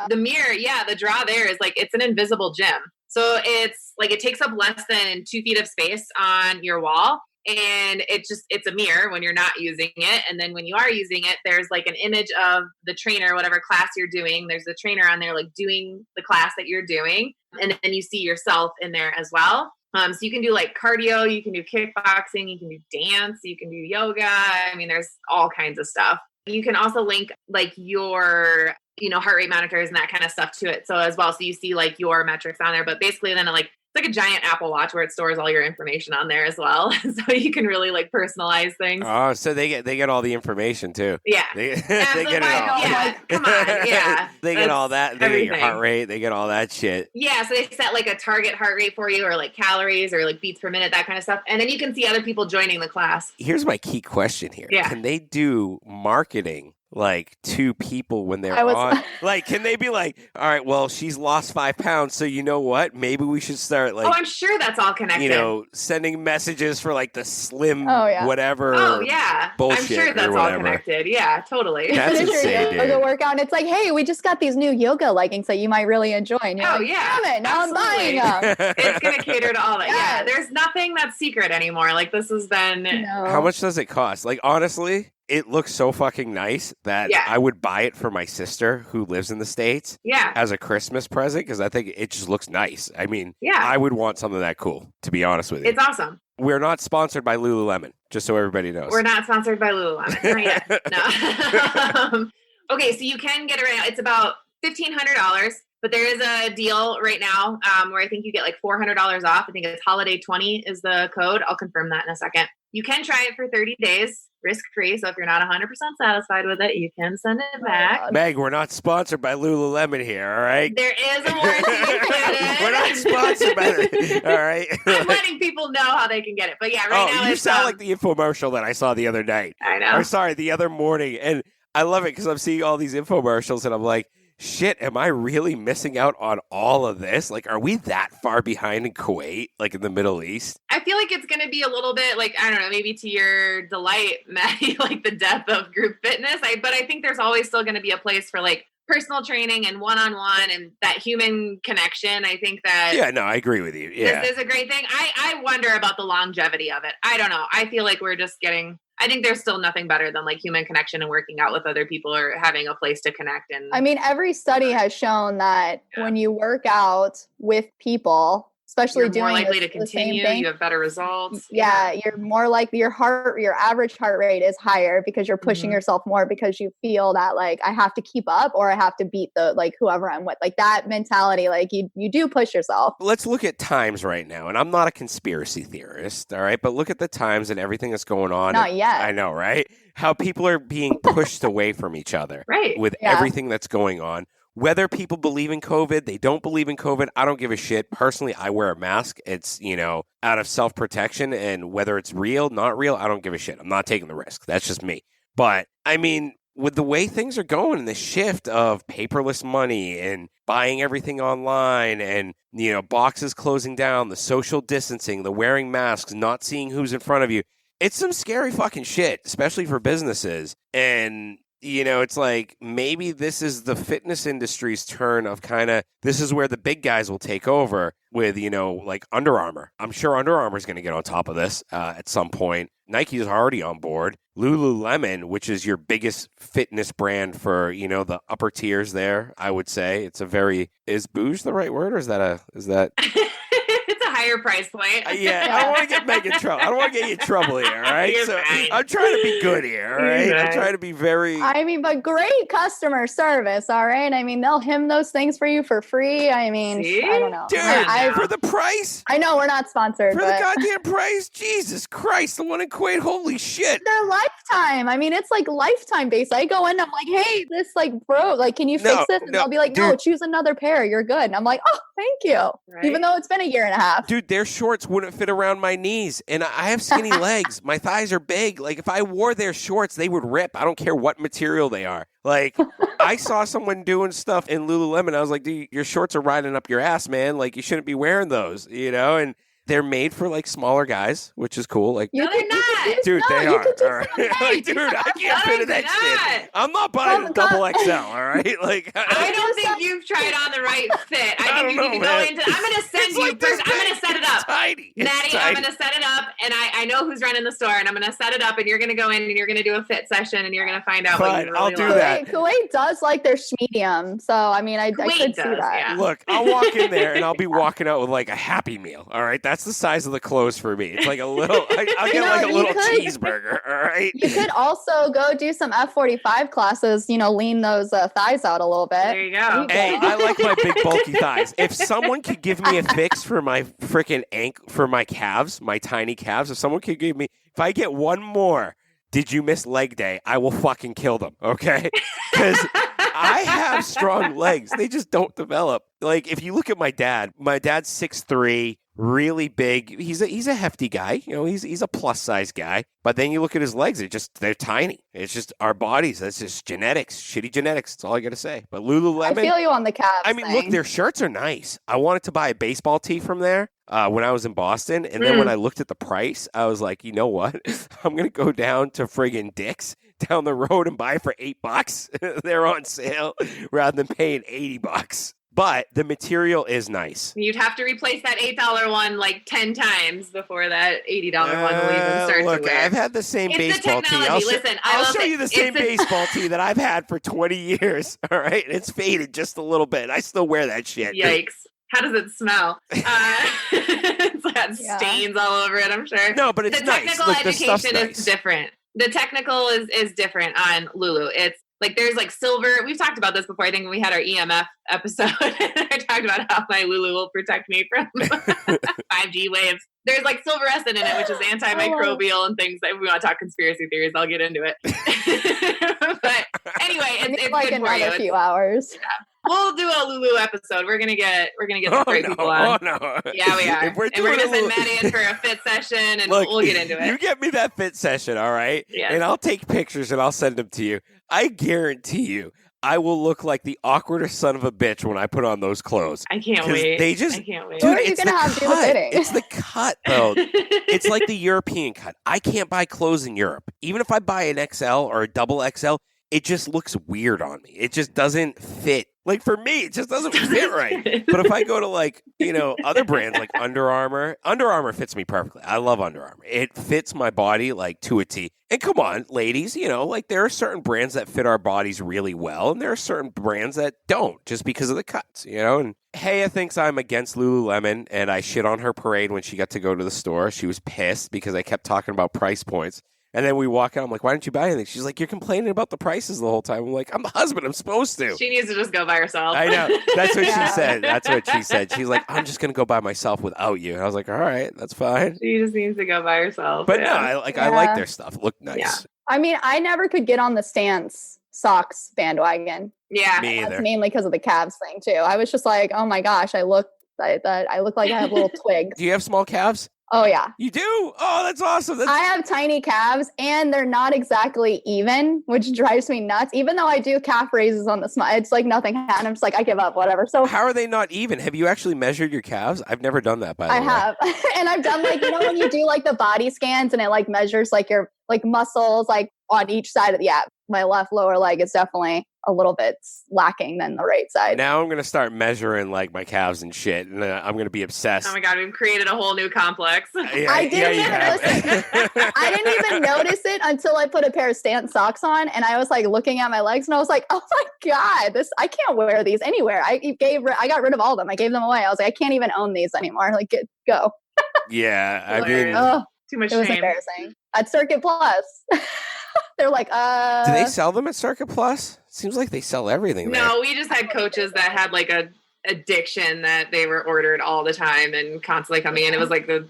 the mirror, the draw there is like it's an invisible gym. So it's like it takes up less than 2 feet of space on your wall. And it's a mirror when you're not using it. And then when you are using it, there's like an image of the trainer, whatever class you're doing. There's a trainer on there like doing the class that you're doing. And then you see yourself in there as well. So you can do like cardio, you can do kickboxing, you can do dance, you can do yoga. I mean, there's all kinds of stuff. You can also link like your, heart rate monitors and that kind of stuff to it. So as well, so you see like your metrics on there, but basically then it's like a giant Apple Watch where it stores all your information on there as well. So you can really like personalize things. Oh, so they get all the information too. Yeah. They get it all. Yeah, come on. Yeah. They get all that. They get your heart rate. They get all that shit. Yeah. So they set like a target heart rate for you or like calories or like beats per minute, that kind of stuff. And then you can see other people joining the class. Here's my key question here. Yeah. Can they do marketing like to people when they're on? Like, can they be like, all right, well, she's lost 5 pounds, so you know what? Maybe we should start like, I'm sure that's all connected. Sending messages for like the slim whatever. Oh yeah, bullshit. I'm sure that's all connected. Yeah, totally. That's insane, dude. Yoga workout, and it's like, hey, we just got these new yoga leggings that you might really enjoy. And you're like, yeah, damn it, now absolutely. I'm buying them. It's gonna cater to all that. Yes. Yeah, there's nothing that's secret anymore. Like this has been. How much does it cost? Like honestly. It looks so fucking nice that I would buy it for my sister who lives in the States as a Christmas present because I think it just looks nice. I mean, I would want something that cool, to be honest with you. It's awesome. We're not sponsored by Lululemon, just so everybody knows. We're not sponsored by Lululemon. Not yet. No. Okay, so you can get it right now. It's about $1,500. But there is a deal right now where I think you get like $400 off. I think it's Holiday 20 is the code. I'll confirm that in a second. You can try it for 30 days, risk-free. So if you're not 100% satisfied with it, you can send it back. Meg, we're not sponsored by Lululemon here, all right? There is a warranty included. We're not sponsored by it, all right? I'm letting people know how they can get it. But yeah, right now you sound like the infomercial that I saw the other night. I know. Or sorry, the other morning. And I love it because I'm seeing all these infomercials and I'm like, shit, am I really missing out on all of this? Like, are we that far behind in Kuwait, like in the Middle East? I feel like it's going to be a little bit like, I don't know, maybe to your delight, Maddie, like the death of group fitness. But I think there's always still going to be a place for like personal training and one-on-one and that human connection. I think that... Yeah, no, I agree with you. Yeah. This is a great thing. I wonder about the longevity of it. I don't know. I feel like we're just getting... I think there's still nothing better than like human connection and working out with other people or having a place to connect. And I mean, every study has shown that when you work out with people, especially you're doing more likely the to continue, same thing, you have better results. Yeah, you're more likely, your average heart rate is higher because you're pushing yourself more because you feel that like I have to keep up or I have to beat the like whoever I'm with. Like that mentality, like you do push yourself. Let's look at times right now. And I'm not a conspiracy theorist, all right? But look at the times and everything that's going on. Not yet. I know, right? How people are being pushed away from each other. Right. With everything that's going on. Whether people believe in COVID, they don't believe in COVID, I don't give a shit. Personally, I wear a mask. It's, out of self-protection. And whether it's real, not real, I don't give a shit. I'm not taking the risk. That's just me. But, I mean, with the way things are going and the shift of paperless money and buying everything online and, boxes closing down, the social distancing, the wearing masks, not seeing who's in front of you, it's some scary fucking shit, especially for businesses. And... it's like maybe this is the fitness industry's turn of this is where the big guys will take over with, like Under Armour. I'm sure Under Armour is going to get on top of this at some point. Nike is already on board. Lululemon, which is your biggest fitness brand for, the upper tiers there, I would say. Is bouge the right word or is that It's a higher price point. Yeah, I don't want to get Meg in trouble. I don't want to get you in trouble here, all right? You're so fine. I'm trying to be good here, all right? I'm trying to be very... I mean, but great customer service, all right? I mean, they'll hymn those things for you for free. I mean, See? I don't know. Dude, for the price? I know we're not sponsored, For but the goddamn price? Jesus Christ, the one in Kuwait, holy shit. they're lifetime. I mean, it's like lifetime based. I go in, I'm like, hey, this like, bro, like, can you fix this? And they'll be like, no, dude. choose another pair. You're good. And I'm like, oh, Thank you. Right? Even though it's been a year and a half. Dude, their shorts wouldn't fit around my knees, and I have skinny legs. My thighs are big. Like, if I wore their shorts, they would rip. I don't care what material they are. Like, I saw someone doing stuff in Lululemon. I was like, dude, your shorts are riding up your ass, man. Like, you shouldn't be wearing those, you know? And they're made for, like, smaller guys, which is cool. Like, No, they're not. dude, they are. All right. Like, dude, I can't No, fit in they're that shit. not. I'm not buying a double XL, all right? Like, I don't think you've tried on the right fit. I think you don't need to know, go man. into. I'm going to send It's you. like this I'm going to big. set it up. It's tiny. It's Maddie, I'm tiny. going to set it up, and I know who's running the store, and I'm going to set it up, and you're going to go in, and you're going to do a fit session, and you're going to find out what Fine, you really I'll do love. that. Kuwait does like their medium. So, I mean, I Kuwait could see does, that. yeah. Look, I'll walk in there and I'll be walking out with like a Happy Meal. All right, that's the size of the clothes for me. It's like a little. I'll get like a you little could- cheeseburger. All right. You could also go do some F45 classes, lean those thighs out a little bit. There you go. Hey, I like my big bulky thighs. If someone could give me a fix for my freaking for my calves, my tiny calves, if someone could give me, if I get one more, did you miss leg day? I will fucking kill them. Okay, because I have strong legs. They just don't develop. Like, if you look at my dad's 6'3", really big. He's a hefty guy. He's a plus size guy. But then you look at his legs, they're tiny. It's just our bodies. That's just genetics. Shitty genetics. That's all I got to say. But Lululemon. I feel you on the calves. I mean, look, their shirts are nice. I wanted to buy a baseball tee from there when I was in Boston. And then when I looked at the price, I was like, you know what? I'm going to go down to friggin' Dick's down the road and buy it for $8. They're on sale rather than paying $80. But the material is nice. You'd have to replace that $8 one like 10 times before that $80 one will even start Look, to wear. I've had the same It's baseball the tee. technology. Listen, I'll will show say, you the same baseball tee that I've had for 20 years. All right, it's faded just a little bit. I still wear that shit. Yikes. How does it smell? It's got stains all over it, I'm sure. No, but it's the nice. technical Look, the stuff's education nice. is different. The technical is different on Lulu. It's like there's like silver. We've talked about this before. I think when we had our EMF episode, I talked about how my Lulu will protect me from 5G waves. There's like silverescent in it, which is antimicrobial and things that if we want to talk conspiracy theories, I'll get into it. But anyway, it's like good for another you. few hours. Yeah. We'll do a Lulu episode. We're gonna get some great people on. Oh no! Yeah, we are. If we're And we're doing gonna a send Lulu- Maddie in for a fit session, and Look, we'll get into it. You get me that fit session, all right? Yes. And I'll take pictures and I'll send them to you. I guarantee you, I will look like the awkwardest son of a bitch when I put on those clothes. I can't 'Cause wait. they just- I can't wait. Who Dude, are you it's gonna the have do the cut. fitting? It's the cut, though. It's like the European cut. I can't buy clothes in Europe. Even if I buy an XL or a double XL, it just looks weird on me. It just doesn't fit. Like, for me, it just doesn't fit right. But if I go to, like, other brands like Under Armour fits me perfectly. I love Under Armour. It fits my body, like, to a T. And come on, ladies, like, there are certain brands that fit our bodies really well, and there are certain brands that don't, just because of the cuts, And Haya thinks I'm against Lululemon, and I shit on her parade when she got to go to the store. She was pissed because I kept talking about price points. And then we walk out. I'm like, why didn't you buy anything? She's like, you're complaining about the prices the whole time. I'm like, I'm the husband. I'm supposed to. She needs to just go by herself. I know. That's what Yeah. she said. That's what she said. She's like, I'm just going to go by myself without you. And I was like, all right, that's fine. She just needs to go by herself. But yeah. no, I like Yeah. their stuff. It looked nice. Yeah. I mean, I never could get on the Stance socks bandwagon. Yeah. Me That's either. mainly because of the calves thing too. I was just like, oh my gosh, I look like I have little twigs. Do you have small calves? Oh yeah. You do? Oh, that's awesome. I have tiny calves and they're not exactly even, which drives me nuts. Even though I do calf raises on the small, it's like nothing happened. I'm just like, I give up, whatever. So How are they not even? Have you actually measured your calves? I've never done that, by the way. I have. And I've done like, when you do like the body scans and it like measures like your like muscles like on each side of my left lower leg is definitely a little bit lacking than the right side. Now I'm going to start measuring like my calves and shit, and I'm going to be obsessed. Oh my God, we've created a whole new complex. Yeah, I yeah, didn't you even have. I didn't even notice it until I put a pair of Stance socks on and I was like looking at my legs and I was like, oh my God, I can't wear these anywhere. I got rid of all of them. I gave them away. I was like, I can't even own these anymore. Like, go. Yeah, I mean, Hilarious. Oh, Too much it was shame. embarrassing. At Circuit Plus. They're like, do they sell them at Circuit Plus? Seems like they sell everything there. No, we just had coaches that had like a addiction that they were ordered all the time and constantly coming in. It was like the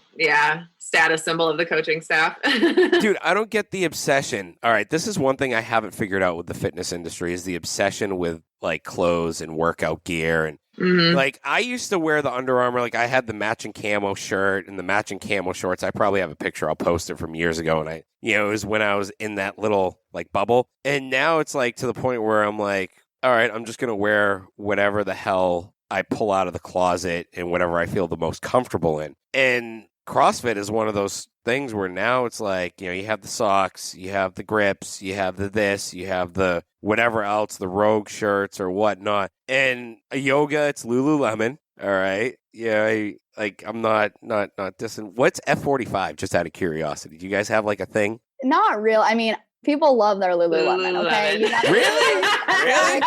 status symbol of the coaching staff. Dude, I don't get the obsession. All right, this is one thing I haven't figured out with the fitness industry is the obsession with like clothes and workout gear. And Mm-hmm. Like, I used to wear the Under Armour. Like, I had the matching camo shirt and the matching camo shorts. I probably have a picture. I'll post it from years ago. And it was when I was in that little, like, bubble. And now it's, like, to the point where I'm like, all right, I'm just going to wear whatever the hell I pull out of the closet and whatever I feel the most comfortable in. And CrossFit is one of those things where now it's like, you have the socks, you have the grips, you have the this, you have the whatever else, the Rogue shirts or whatnot. And yoga, it's Lululemon. All right. Yeah. I'm not dissing. What's F45? Just out of curiosity. Do you guys have like a thing? Not real. I mean, people love their Lululemon. Okay. Really? Really?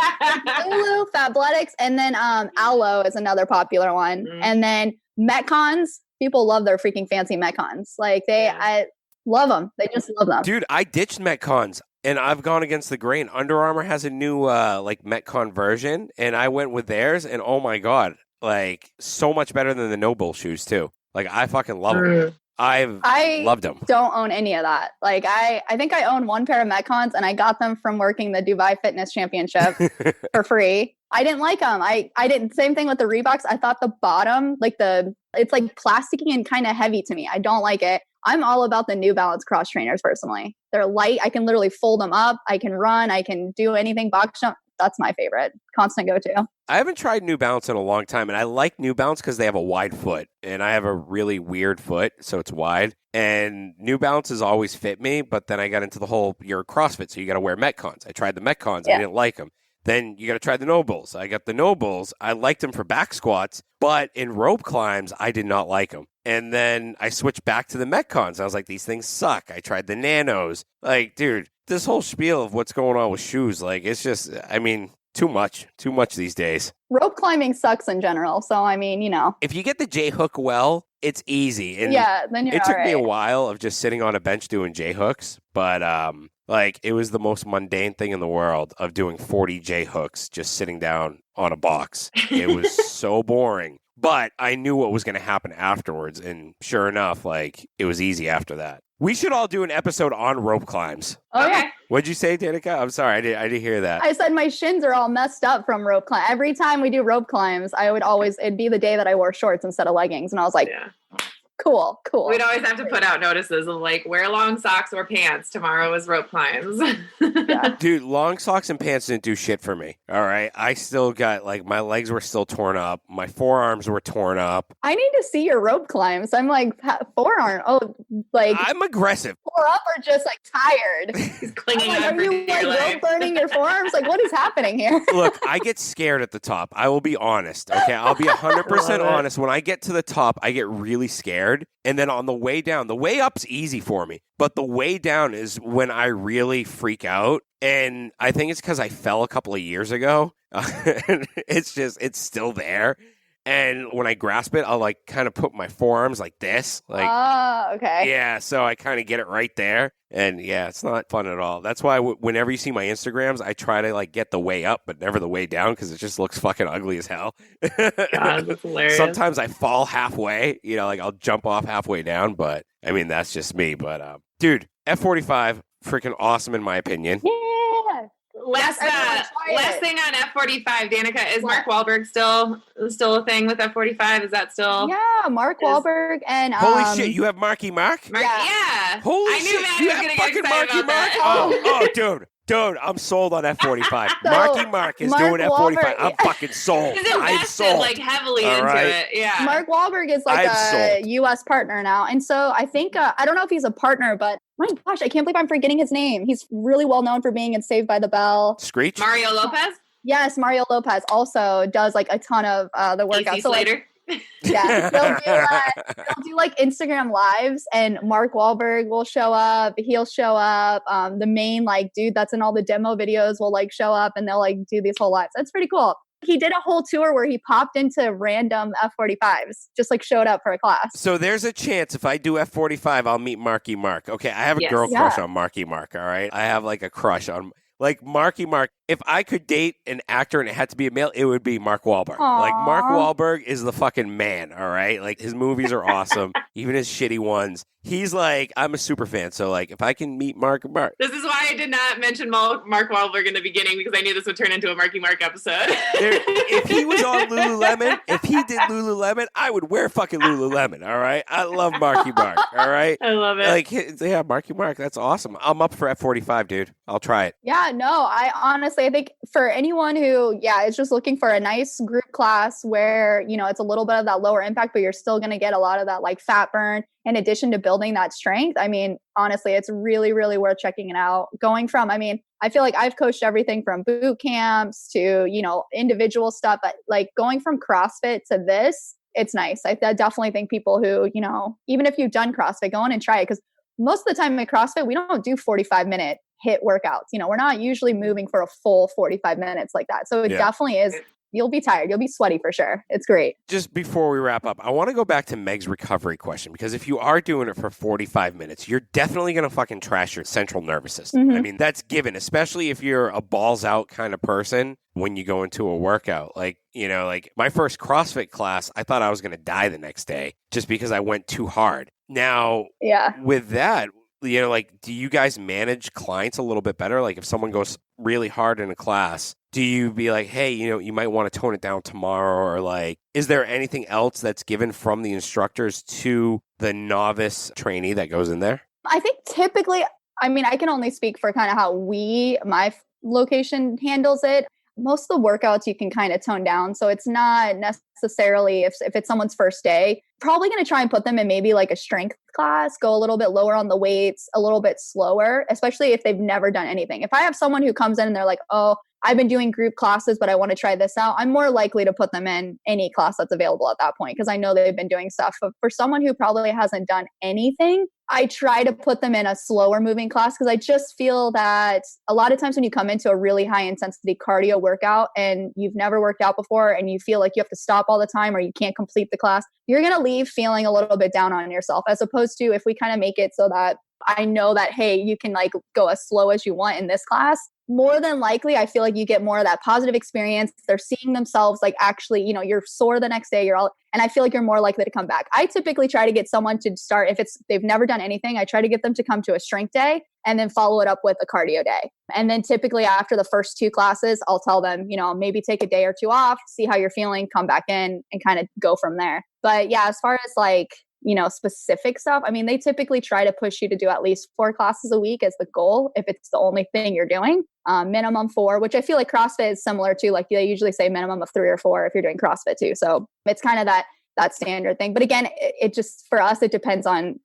Lulu, Fabletics, and then Aloe is another popular one. Mm. And then Metcons. People love their freaking fancy Metcons. Like I love them. They just love them. Dude, I ditched Metcons and I've gone against the grain. Under Armour has a new like Metcon version and I went with theirs and oh my God, like so much better than the No Bull shoes too. Like I fucking love them. I loved them. Don't own any of that. Like I think I own one pair of Metcons and I got them from working the Dubai Fitness Championship for free. I didn't like them. I didn't. Same thing with the Reeboks. I thought the bottom, it's like plasticky and kind of heavy to me. I don't like it. I'm all about the New Balance cross trainers personally. They're light. I can literally fold them up. I can run. I can do anything. Box jump. That's my favorite. Constant go-to. I haven't tried New Balance in a long time, and I like New Balance because they have a wide foot, and I have a really weird foot, so it's wide. And New Balance has always fit me, but then I got into the whole, you're CrossFit, so you got to wear Metcons. I tried the Metcons. I didn't like them. Then you got to try the No Bulls. I got the No Bulls. I liked them for back squats, but in rope climbs, I did not like them. And then I switched back to the Metcons. I was like, these things suck. I tried the Nanos. Like, dude, this whole spiel of what's going on with shoes, like, it's just, I mean, too much these days. Rope climbing sucks in general. So, I mean, if you get the J hook well, it's easy. And then you're it took me a while of just sitting on a bench doing J hooks, but like it was the most mundane thing in the world of doing 40 J hooks just sitting down on a box. It was so boring. But I knew what was going to happen afterwards, and sure enough, like it was easy after that. We should all do an episode on rope climbs. Oh, yeah. What'd you say, Danica? I'm sorry, I didn't hear that. I said my shins are all messed up from rope climb. Every time we do rope climbs, it'd be the day that I wore shorts instead of leggings. And I was like, cool. We'd always have to put out notices of like, wear long socks or pants. Tomorrow is rope climbs. Dude, long socks and pants didn't do shit for me. All right. I still got like, my legs were still torn up. My forearms were torn up. I need to see your rope climbs. I'm like, forearm. Oh, like. I'm aggressive. Tore up or just like tired? He's clinging on are you like rope burning your forearms? Like, what is happening here? Look, I get scared at the top. I will be honest. Okay. I'll be 100% honest. When I get to the top, I get really scared. And then on the way down, the way up's easy for me, but the way down is when I really freak out. And I think it's because I fell a couple of years ago. It's still there. And when I grasp it, I'll like kind of put my forearms like this. Like, okay. Yeah, so I kind of get it right there. And yeah, it's not fun at all. That's why whenever you see my Instagrams, I try to like get the way up, but never the way down because it just looks fucking ugly as hell. God, that's hilarious. Sometimes I fall halfway, like I'll jump off halfway down, but I mean, that's just me. But dude, F45, freaking awesome in my opinion. Yeah. Last thing on F45, Danica, is Mark Wahlberg still a thing with F45? Is that still? Yeah, Mark Wahlberg and holy shit, you have Marky Mark? Yeah. Holy I knew shit, Maddie you was have gonna get fucking excited Marky about Mark? that. Dude, I'm sold on F45. So, Marky Mark is Mark doing F45. Wahlberg- I'm fucking sold. He's I'm invested sold. like heavily All into right. it. Yeah. Mark Wahlberg is like a U.S. partner now. And so I think, I don't know if he's a partner, but my gosh, I can't believe I'm forgetting his name. He's really well known for being in Saved by the Bell. Screech? Mario Lopez? Yes, Mario Lopez also does like a ton of the workouts. Casey So, Slater? yeah, they'll do like Instagram lives, and Mark Wahlberg will show up. He'll show up. The main like dude that's in all the demo videos will like show up, and they'll like do these whole lives. That's pretty cool. He did a whole tour where he popped into random F45s, just like showed up for a class. So there's a chance if I do F45, I'll meet Marky Mark. Okay, I have a girl crush on Marky Mark, all right? I have like a crush on... Like Marky Mark, if I could date an actor and it had to be a male, it would be Mark Wahlberg. Aw. Like Mark Wahlberg is the fucking man, all right? Like his movies are awesome, even his shitty ones. He's like, I'm a super fan. So like if I can meet Mark. This is why I did not mention Mark Wahlberg in the beginning, because I knew this would turn into a Marky Mark episode. If he was on Lululemon, if he did Lululemon, I would wear fucking Lululemon, all right? I love Marky Mark, all right? I love it. Like, yeah, Marky Mark, that's awesome. I'm up for F45, dude. I'll try it. Yeah, no, I honestly, I think for anyone who, is just looking for a nice group class where, it's a little bit of that lower impact, but you're still going to get a lot of that like fat burn in addition to building that strength. I mean, honestly, it's really, really worth checking it out. I feel like I've coached everything from boot camps to, individual stuff, but like going from CrossFit to this, it's nice. I definitely think people who, even if you've done CrossFit, go in and try it. Because most of the time at CrossFit, we don't do 45-minute HIIT workouts. We're not usually moving for a full 45 minutes like that. So it definitely is. You'll be tired. You'll be sweaty for sure. It's great. Just before we wrap up, I want to go back to Meg's recovery question, because if you are doing it for 45 minutes, you're definitely going to fucking trash your central nervous system. Mm-hmm. I mean, that's given, especially if you're a balls out kind of person when you go into a workout. Like my first CrossFit class, I thought I was going to die the next day just because I went too hard. Now, with that, do you guys manage clients a little bit better? Like if someone goes really hard in a class, do you be like, hey, you might want to tone it down tomorrow? Or like, is there anything else that's given from the instructors to the novice trainee that goes in there? I think typically, I can only speak for kind of how my location handles it. Most of the workouts you can kind of tone down. So it's not necessarily, if it's someone's first day, probably going to try and put them in maybe like a strength class, go a little bit lower on the weights, a little bit slower, especially if they've never done anything. If I have someone who comes in and they're like, oh, I've been doing group classes, but I want to try this out, I'm more likely to put them in any class that's available at that point, because I know they've been doing stuff. But for someone who probably hasn't done anything, I try to put them in a slower moving class, because I just feel that a lot of times when you come into a really high intensity cardio workout and you've never worked out before and you feel like you have to stop all the time or you can't complete the class, you're going to leave feeling a little bit down on yourself, as opposed to if we kind of make it so that I know that, hey, you can like go as slow as you want in this class. More than likely, I feel like you get more of that positive experience. They're seeing themselves like actually, you're sore the next day, and I feel like you're more likely to come back. I typically try to get someone to start, if they've never done anything, I try to get them to come to a strength day and then follow it up with a cardio day. And then typically after the first 2 classes, I'll tell them, maybe take a day or 2 off, see how you're feeling, come back in and kind of go from there. But yeah, as far as like, specific stuff, they typically try to push you to do at least 4 classes a week as the goal, if it's the only thing you're doing. Minimum 4, which I feel like CrossFit is similar to, like they usually say minimum of 3 or 4 if you're doing CrossFit too. So it's kind of that standard thing. But again, it just, for us, it depends on,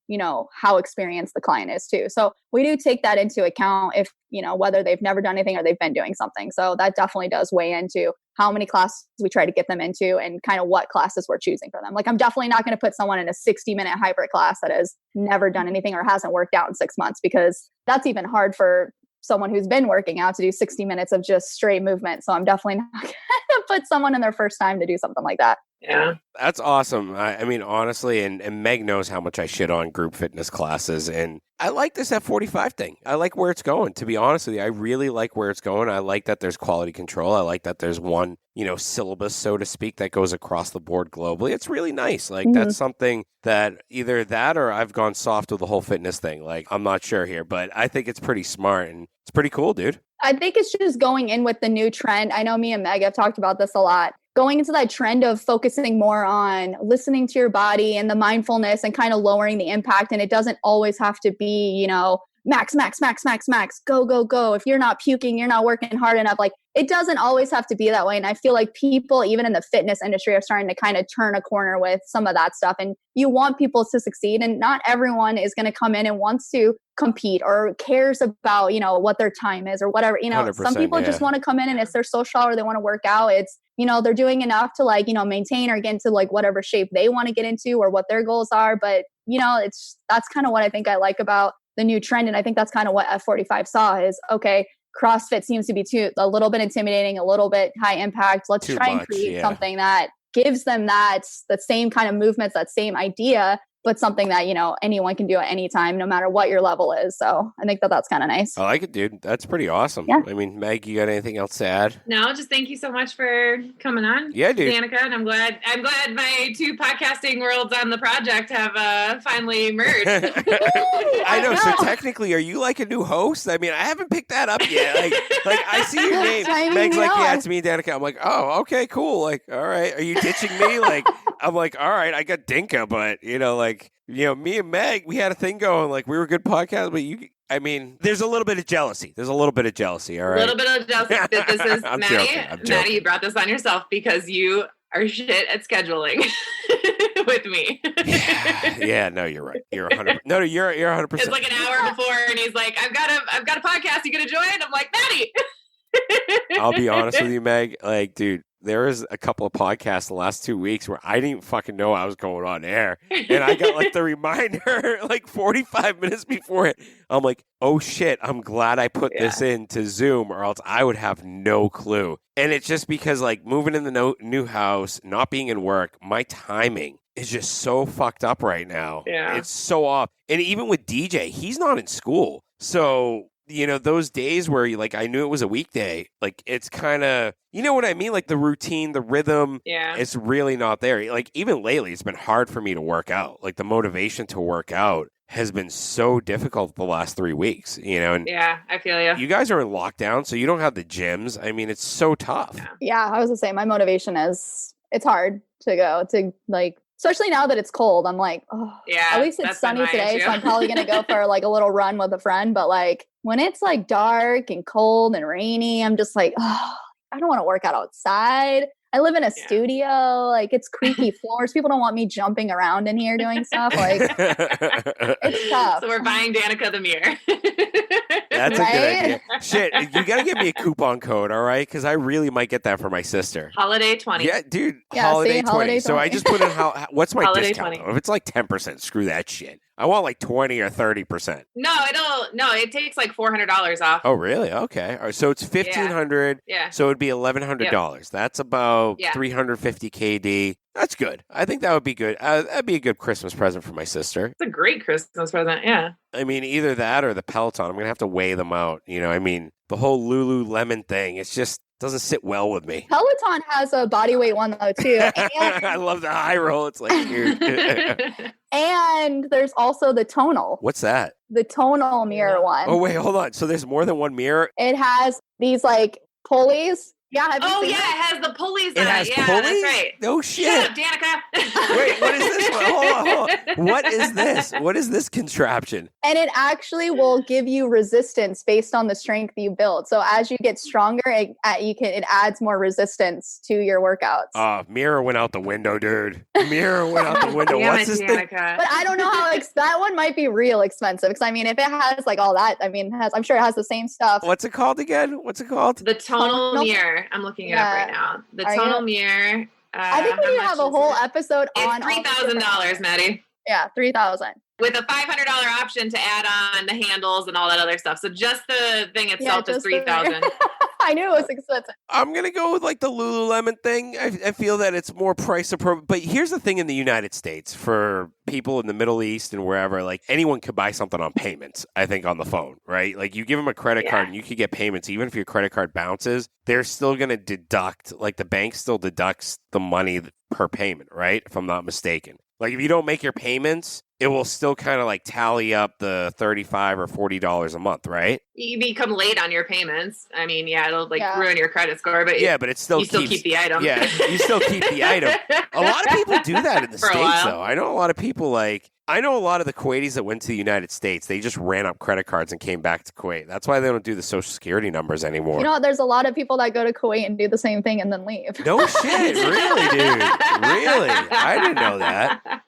how experienced the client is too. So we do take that into account if, whether they've never done anything or they've been doing something. So that definitely does weigh into how many classes we try to get them into and kind of what classes we're choosing for them. Like I'm definitely not going to put someone in a 60-minute hybrid class that has never done anything or hasn't worked out in 6 months, because that's even hard for someone who's been working out to do 60 minutes of just straight movement. So I'm definitely not going to put someone in their first time to do something like that. Yeah. That's awesome. Honestly, and Meg knows how much I shit on group fitness classes. And I like this F45 thing. I like where it's going. To be honest with you, I really like where it's going. I like that there's quality control. I like that there's one, syllabus, so to speak, that goes across the board globally. It's really nice. Like that's something that either that or I've gone soft with the whole fitness thing. Like I'm not sure here, but I think it's pretty smart and it's pretty cool, dude. I think it's just going in with the new trend. I know me and Meg have talked about this a lot. Going into that trend of focusing more on listening to your body and the mindfulness and kind of lowering the impact. And it doesn't always have to be, max, go. If you're not puking, you're not working hard enough. Like it doesn't always have to be that way. And I feel like people, even in the fitness industry, are starting to kind of turn a corner with some of that stuff. And you want people to succeed. And not everyone is going to come in and wants to compete or cares about, what their time is or whatever. Some people just want to come in and it's their social or they want to work out. It's, they're doing enough to like, maintain or get into like whatever shape they want to get into or what their goals are. But, that's kind of what I think I like about the new trend. And I think that's kind of what F45 saw is, okay, CrossFit seems to be a little bit intimidating, a little bit high impact. Let's try and create something that gives them the same kind of movements, that same idea, but something that, anyone can do at any time, no matter what your level is. So I think that that's kind of nice. I like it, dude. That's pretty awesome. Yeah. I mean, Meg, you got anything else to add? No, just thank you so much for coming on. Yeah, dude. Danica, and I'm glad my two podcasting worlds on the project have finally merged. I know. So technically, are you like a new host? I mean, I haven't picked that up yet. Like I see your name. Meg's like, yeah, it's me, Danica. I'm like, oh, okay, cool. Like, all right, are you ditching me? Like, I'm like, all right, I got Dinka, but me and Meg, we had a thing going. Like, we were good podcasts, but there's a little bit of jealousy. All right. A little bit of jealousy. This is I'm Maddie. joking. Maddie, you brought this on yourself because you are shit at scheduling with me. Yeah, no, you're right. You're 100%. No, you're 100%. It's like an hour before, and he's like, I've got a podcast. You gonna join? I'm like, Maddie. I'll be honest with you, Meg. Like, dude, there was a couple of podcasts the last 2 weeks where I didn't fucking know I was going on air. And I got like the reminder like 45 minutes before it. I'm like, oh shit, I'm glad I put this into Zoom or else I would have no clue. And it's just because like moving in the new house, not being in work, my timing is just so fucked up right now. Yeah. It's so off. And even with DJ, he's not in school. So those days where I knew it was a weekday, like it's kind of, you know what I mean? Like the routine, the rhythm, it's really not there. Like even lately, it's been hard for me to work out. Like the motivation to work out has been so difficult the last 3 weeks, And yeah, I feel you. You guys are in lockdown, so you don't have the gyms. I mean, it's so tough. Yeah, I was gonna say my motivation is it's hard to go to especially now that it's cold. I'm like, oh, yeah, at least it's sunny today, so I'm probably gonna go for like a little run with a friend. But like when it's like dark and cold and rainy, I'm just like, oh, I don't want to work out outside. I live in a studio, like it's creaky floors. People don't want me jumping around in here doing stuff. Like it's tough. So we're buying Danica the mirror. That's a good idea. Shit, you gotta give me a coupon code, all right? Because I really might get that for my sister. Holiday 20. Yeah, dude. Yeah, holiday 20. Holiday So I just put in what's my Holiday discount? 20. Though? If it's like 10%, screw that shit. I want like 20 or 30%. No, it takes like $400 off. Oh, really? Okay. All right, so it's $1,500. Yeah. So it'd be $1,100. Yep. That's about 350 KD. That's good. I think that would be good. That'd be a good Christmas present for my sister. It's a great Christmas present. Yeah. I mean, either that or the Peloton. I'm going to have to weigh them out. The whole Lululemon thing, it's just doesn't sit well with me. Peloton has a body weight one though too. And I love the high roll. It's like weird. And there's also the tonal. What's that? The tonal mirror one. Oh wait, hold on. So there's more than one mirror? It has these like pulleys. Yeah, have you seen it has the pulleys. It has pulleys? That's right. No shit. Shut up, Danica. Wait, what is this one? Hold on. What is this? What is this contraption? And it actually will give you resistance based on the strength you build. So as you get stronger, it adds more resistance to your workouts. Mirror went out the window, dude. Mirror went out the window. What's this thing? But I don't know how that one might be real expensive. Because I mean, if it has like all that, I mean, I'm sure it has the same stuff. What's it called again? The tonal mirror. I'm looking it up right now. The tonal mirror. I think we need to have a whole episode on $3,000, Maddie. Yeah, $3,000. With a $500 option to add on the handles and all that other stuff. So just the thing itself is $3,000. I knew it was expensive. I'm going to go with like the Lululemon thing. I feel that it's more price appropriate. But here's the thing in the United States for people in the Middle East and wherever, like anyone could buy something on payments, I think, on the phone, right? Like you give them a credit card and you could get payments. Even if your credit card bounces, they're still going to deduct, like the bank still deducts the money per payment, right? If I'm not mistaken. Like if you don't make your payments, it will still kind of like tally up the $35 or $40 a month, right? You become late on your payments. I mean, it'll ruin your credit score, but but it still you still keep the item. Yeah, you still keep the item. A lot of people do that in the States, though. I know a lot of people I know a lot of the Kuwaitis that went to the United States, they just ran up credit cards and came back to Kuwait. That's why they don't do the Social Security numbers anymore. You know, there's a lot of people that go to Kuwait and do the same thing and then leave. No shit. Really, dude? Really? I didn't know that.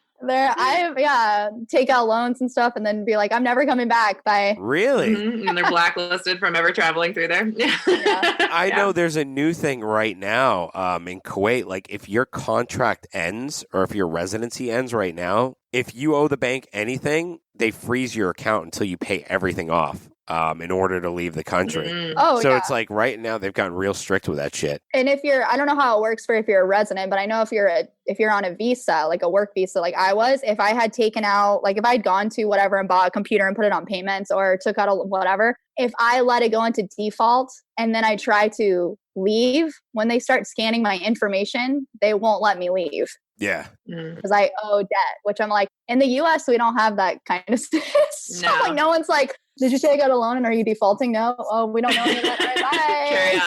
Take out loans and stuff and then be like, I'm never coming back. Bye. Really? Mm-hmm. And they're blacklisted from ever traveling through there. I know there's a new thing right now in Kuwait. Like if your contract ends or if your residency ends right now, if you owe the bank anything, they freeze your account until you pay everything off. in order to leave the country. Oh, So yeah. it's like right now they've gotten real strict with that shit. And if you're, I don't know how it works for if you're a resident, but I know if you're on a visa, like a work visa, like I was, if I had taken out, like if I'd gone to whatever and bought a computer and put it on payments or took out a whatever, if I let it go into default and then I try to leave, when they start scanning my information, they won't let me leave. Yeah. Because I owe debt, which I'm like, in the US, we don't have that kind of stuff. So No. like, no one's like, did you say I got a loan and are you defaulting? No. Oh, we don't know any of that. All right, bye. Carry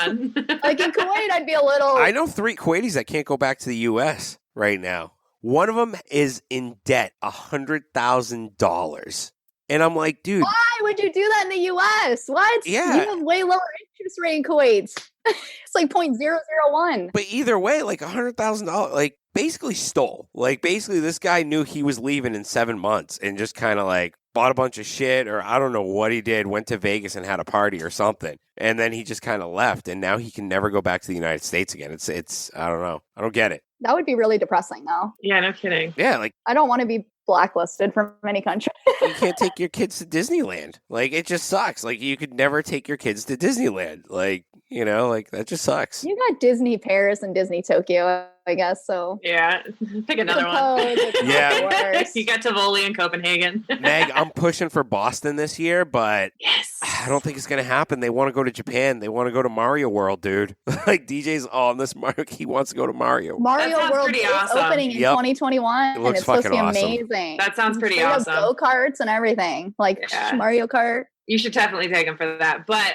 on. Like in Kuwait, I'd be a little. I know 3 Kuwaitis that can't go back to the U.S. right now. One of them is in debt, $100,000. And I'm like, dude. Why would you do that in the US? What? Yeah. You have way lower interest rate in Kuwait. It's like 0.001. But either way, like $100,000, like basically stole. Like basically this guy knew he was leaving in 7 months and just kind of like bought a bunch of shit, or I don't know what he did, went to Vegas and had a party or something. And then he just kind of left, and now he can never go back to the United States again. It's I don't know. I don't get it. That would be really depressing though. Yeah, no kidding. Yeah, like I don't want to be blacklisted from any country. you can't take your kids to Disneyland. Like it just sucks. Like you could never take your kids to Disneyland. Like, you know, like that just sucks. You got Disney Paris and Disney Tokyo, I guess. So Yeah, pick another one. suppose it's not Yeah. the worst. You got Tivoli in Copenhagen. Meg, I'm pushing for Boston this year, but Yes. I don't think it's going to happen. They want to go to Japan. They want to go to Mario World, dude. Like DJ's on this Mario. He wants to go to Mario. Mario sounds World pretty is awesome. opening in Yep. 2021, It and looks it's supposed to be fucking awesome. amazing. That sounds pretty Straight up awesome. Go-karts and everything, like Yeah. Mario Kart. You should definitely take him for that. But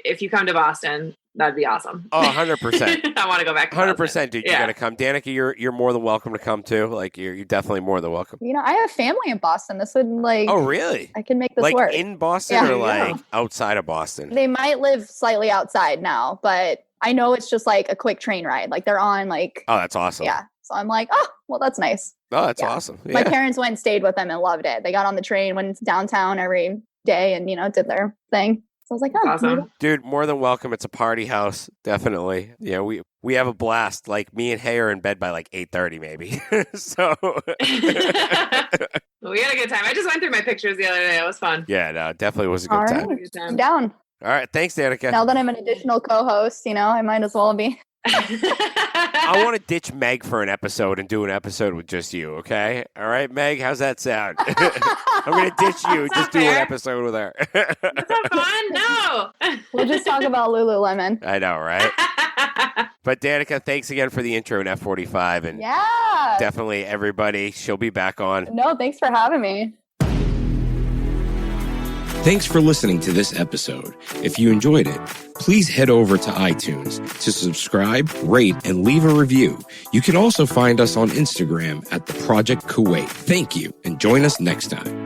if you come to Boston, that'd be awesome. Oh, 100%. I want to go back to 100%, dude. You Yeah. got to come. Danica, you're more than welcome to come too. Like you're definitely more than welcome. You know, I have family in Boston. This would like, Oh, really? I can make this Like work. in Boston Yeah. or Yeah. like outside of Boston? They might live slightly outside now, but I know it's just like a quick train ride. Like they're on like, Oh, that's awesome. yeah. So I'm like, oh, well, that's nice. Oh, that's Yeah. awesome. My Yeah. parents went and stayed with them and loved it. They got on the train, went downtown every day and, you know, did their thing. So I was like, oh, Awesome. maybe- Dude, more than welcome. It's a party house, definitely. Yeah, we have a blast. Like me and Hay are in bed by like 8:30 maybe. So We had a good time. I just went through my pictures the other day. It was fun. yeah, no, definitely was a good All time. right. Good I'm time. down. All right, thanks, Danica. Now that I'm an additional co-host, you know, I might as well be. I want to ditch Meg for an episode and do an episode with just you, okay? All right, Meg, how's that sound? I'm going to ditch you, That's just do not an fair. episode with her. That's not fun. No. We'll just talk about Lululemon. I know, right? But Danica, thanks again for the intro in F45, and Yeah. definitely everybody, she'll be back on. No, thanks for having me. Thanks for listening to this episode. If you enjoyed it, please head over to iTunes to subscribe, rate, and leave a review. You can also find us on Instagram at The Project Kuwait. Thank you, and join us next time.